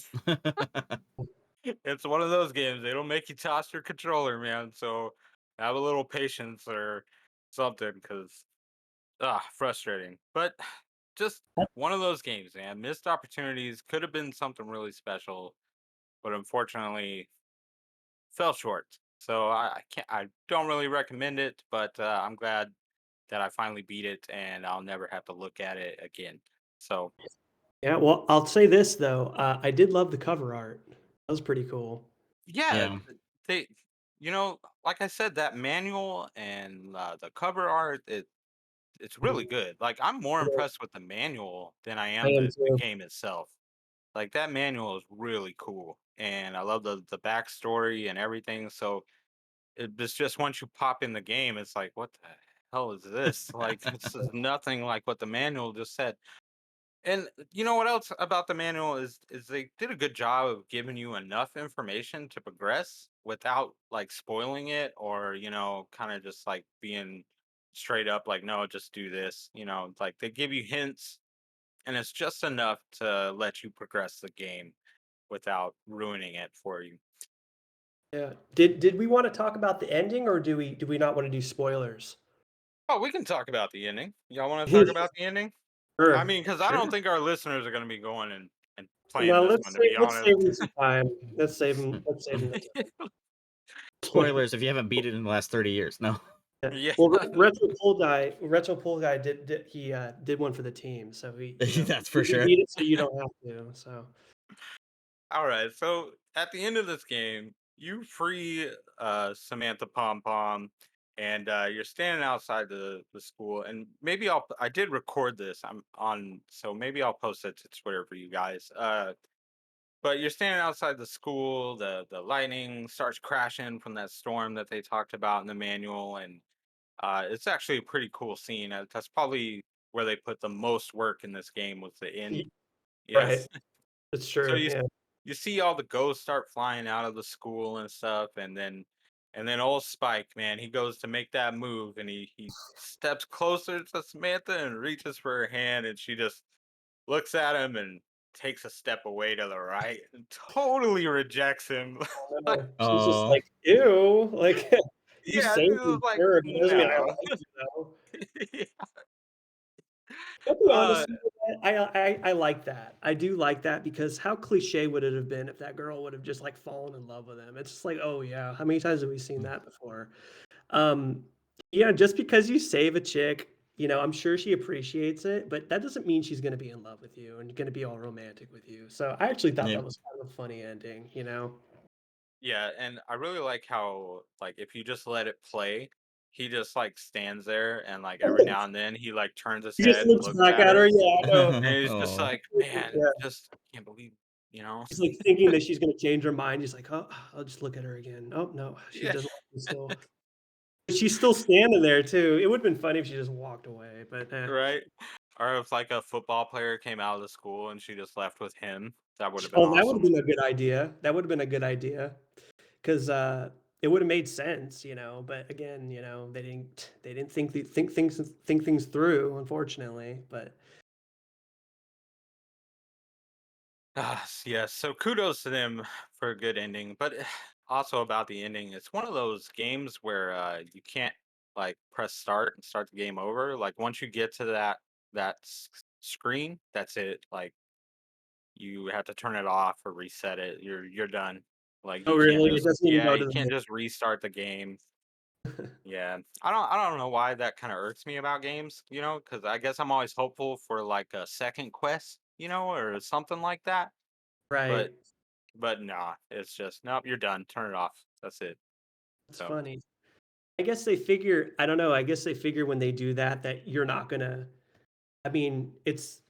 It's one of those games. They don't make you toss your controller, man. So have a little patience or something, because frustrating. But just one of those games, man. Missed opportunities. Could have been something really special, but unfortunately fell short. So I can't. I don't really recommend it, but I'm glad that I finally beat it, and I'll never have to look at it again. So Yeah, well, I'll say this though, I did love the cover art. That was pretty cool. yeah, Yeah. they, like I said, that manual and the cover art, it's really Mhm. good. Like, I'm more Yeah, impressed with the manual than I I am am the too. game itself. Like, that manual is really cool, and I love the backstory and everything. So it's just once you pop in the game, it's like, what the hell is this? Like, this is nothing like what the manual just said. And you know what else about the manual is they did a good job of giving you enough information to progress without like spoiling it, or kind of just like being straight up like, no, just do this. Like they give you hints, and it's just enough to let you progress the game without ruining it for you. Yeah. Did we wanna talk about the ending, or do we not wanna do spoilers? Oh, we can talk about the ending. Y'all want to talk about the ending? I Sure, mean, because I don't sure. think our listeners are going to be going and playing No, this one, to be let's honest. save them some time. Let's save them the time. Spoilers if you haven't beat it in the last 30 years. No. Yeah. Yeah. Well, Retro Pool Guy did one for the team, so That's for he sure. beat it so you don't have to, so All right. So at the end of this game, you free Samantha Pom Pom, and you're standing outside the school. And maybe I did record this. I'm on, so maybe I'll post it to Twitter for you guys. But you're standing outside the school. The lightning starts crashing from that storm that they talked about in the manual, and it's actually a pretty cool scene. That's probably where they put the most work in this game, was the end. y Yes. right. It's So true, yeah. you see all the ghosts start flying out of the school and stuff, and then old Spike, man, he goes to make that move, and he steps closer to Samantha and reaches for her hand, and she just looks at him and takes a step away to the right and totally rejects him. Like, She's just Oh. like, "Ew," like, "You yeah, she saved was me, like, sure, but it doesn't mean I no. like you, though." I'll be uh honest with you, I like that. I do like that because how cliche would it have been if that girl would have just, like, fallen in love with him? It's just like, "Oh, yeah, how many times have we seen that before?" Um, yeah, just because you save a chick, I'm sure she appreciates it, but that doesn't mean she's gonna be in love with you and gonna be all romantic with you. So I actually thought Yeah. that was kind of a funny ending? Yeah, and I really like how, like, if you just let it play, he just like stands there, and like every now and then he like turns his He just head and looks looks back at at her, her, yeah, I know. and he's just Oh. like, man, Yeah, just can't believe, you know? he's, like, thinking that she's gonna change her mind. He's like, "Oh, I'll just look at her again. Oh, no, she Yeah, doesn't like me still." But she's still standing there too. It would've been funny if she just walked away, but, right. Or if like a football player came out of the school and she just left with him, that would have been Oh, that would've awesome. been a good idea. That would've been a good idea. 'Cause, it would've made sense, but again, they didn't think things through, unfortunately, but Yes. So kudos to them for a good ending, but also about the ending, it's one of those games where you can't like press start and start the game over. Like once you get to that screen, that's it. Like you have to turn it off or reset it. You're done. Like oh, you can't really? It just, doesn't even yeah, go to you the can't main. just restart the game. Yeah. I don't know why that kind of irks me about games, because I guess I'm always hopeful for like a second quest, or something like that. But Right. but nah, it's just, nope, you're done. Turn it off. That's it. That's So funny. I don't know, I guess they figure when they do that you're not gonna I mean, it's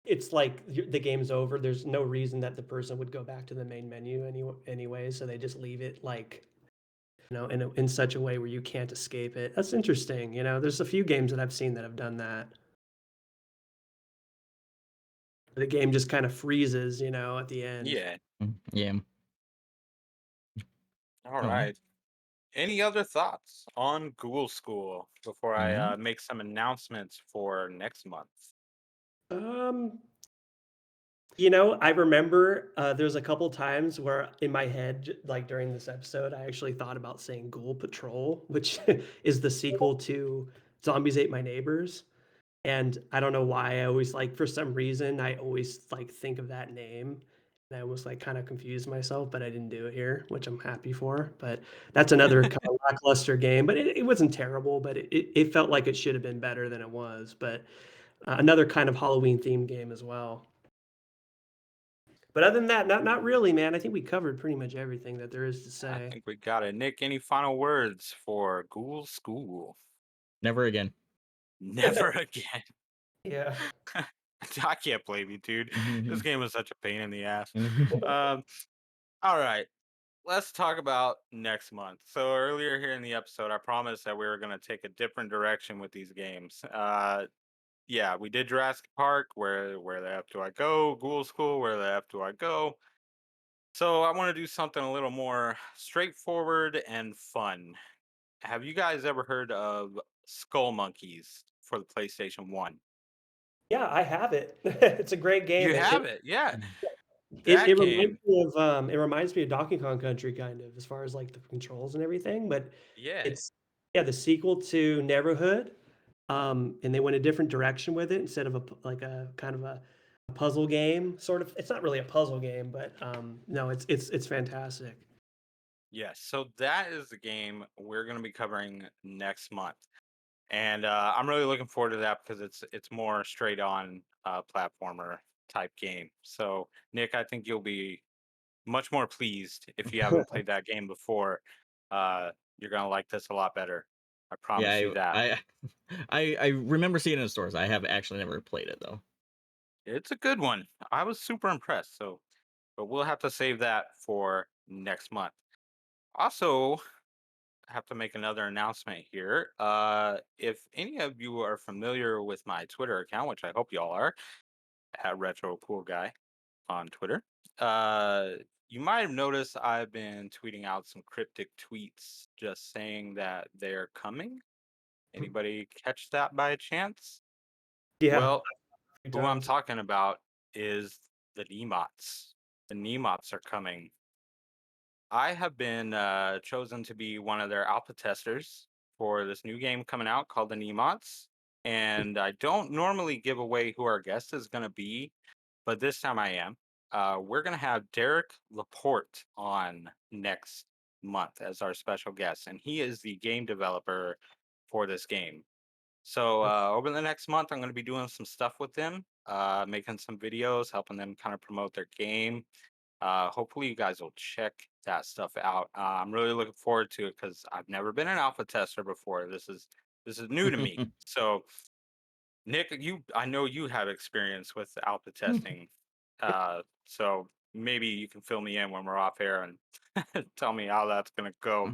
it's like the game's over. There's no reason that the person would go back to the main menu anyway, so they just leave it like, in such a way where you can't escape it. That's interesting. There's a few games that I've seen that have done that. The game just kind of freezes, at the end. Yeah. Yeah. All Oh. right. Any other thoughts on Ghoul School before I Mhm. make some announcements for next month? Um, I remember there's a couple times where in my head, like during this episode, I actually thought about saying Ghoul Patrol, which is the sequel to Zombies Ate My Neighbors. And I don't know why I always like for some reason I always like think of that name. And I was like kind of confused myself, but I didn't do it here, which I'm happy for. But that's another kind of lackluster game. But it wasn't terrible, but it felt like it should have been better than it was. But another kind of Halloween themed game as well. But other than that, not really, man. I think we covered pretty much everything that there is to I say. think we got it. Nick, any final words for Ghoul School? Never again. Never again. Yeah. I can't blame you, dude. This Mhm. game was such a pain in the ass. Mhm. Um, all right, let's talk about next month. So earlier here in the episode, I promised that we were going to take a different direction with these games. Yeah, we did Jurassic Park. Where the f do I go? Ghoul School. Where the f do I go? So I want to do something a little more straightforward and fun. Have you guys ever heard of Skull Monkeys for the PlayStation 1? Yeah, I have it. It's a great game. You It, have it it, yeah. It That it reminds game, me of, it reminds me of Donkey Kong Country kind of as far as, like, the controls and everything, but yeah. it's yeah, the sequel to Neighborhood, and they went a different direction with it instead of like a kind of a puzzle game, sort of. It's not really a puzzle game, but, no, it's fantastic. Yes, so that is the game we're going to be covering next month, and I'm really looking forward to that because it's more straight on platformer type game. So Nick, I think you'll be much more pleased if you haven't played that game before. Uh, you're gonna like this a lot better. I promise you Yeah, that. I remember seeing it in stores. I have actually never played it though. It's a good one. I was super impressed. So, but we'll have to save that for next month. Also, I have to make another announcement here. If any of you are familiar with my Twitter account, which I hope you all are, at Retro Cool Guy on Twitter, uh, you might have noticed I've been tweeting out some cryptic tweets just saying that they're coming. Anybody catch that by chance? Yeah, Well, a few who I'm times. talking about is the Nemots. The Nemots are coming. I have been chosen to be one of their alpha testers for this new game coming out called the Nemots. And I don't normally give away who our guest is going to be, but this time I am. We're going to have Derek Laporte on next month as our special guest, and he is the game developer for this game. So over the next month, I'm going to be doing some stuff with them, making some videos, helping them kind of promote their game. Hopefully, you guys will check that stuff out. I'm really looking forward to it because I've never been an alpha tester before. This is new to me. So, Nick, I know you have experience with alpha testing. So maybe you can fill me in when we're off air and tell me how that's going to go.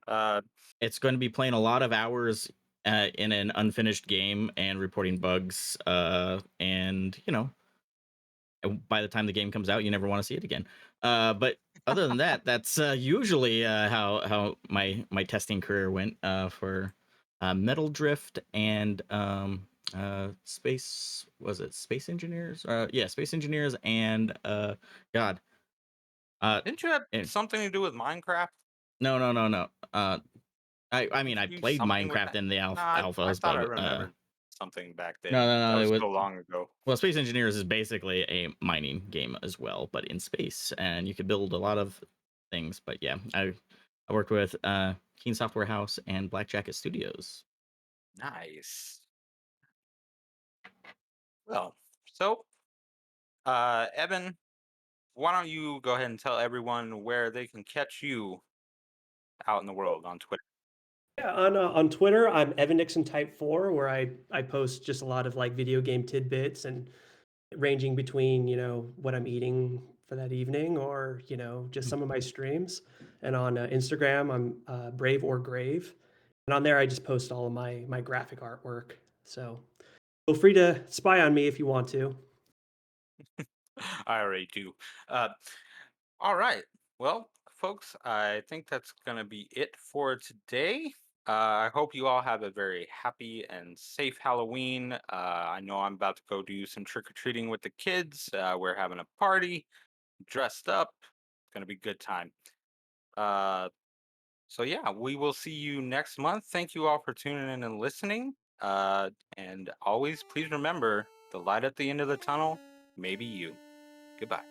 Uh, It's going to be playing a lot of hours in an unfinished game and reporting bugs. And by the time the game comes out, you never want to see it again. But other than that, that's usually how my testing career went for Metal Drift and space, was it Space Engineers? Yeah, Space Engineers and God. didn't you have eh, something to do with Minecraft? no. I Did mean, I you do played something with Minecraft that? in the No, I alphas, thought I but remembered something back no, then. no, That no. It was was so long ago. Well, Space Engineers is basically a mining game as well, but in space, and you could build a lot of things. But yeah, I worked with Keen Software House and Black Jacket Studios. Nice. Well, so Evan, why don't you go ahead and tell everyone where they can catch you out in the world on Twitter? Yeah, on Twitter, I'm Evan Nixon Type 4, where I post just a lot of like video game tidbits and ranging between, what I'm eating for that evening or, just some of my streams. And on Instagram, I'm Brave or Grave. And on there, I just post all of my graphic artwork. So feel free to spy on me if you want to. I already do. Uh, all right. Well, folks, I think that's going to be it for today. I hope you all have a very happy and safe Halloween. I know I'm about to go do some trick or treating with the kids. We're having a party, dressed up. It's going to be a good time. Uh, so, yeah, we will see you next month. Thank you all for tuning in and listening. And always, please remember the light at the end of the tunnel may be you. Goodbye.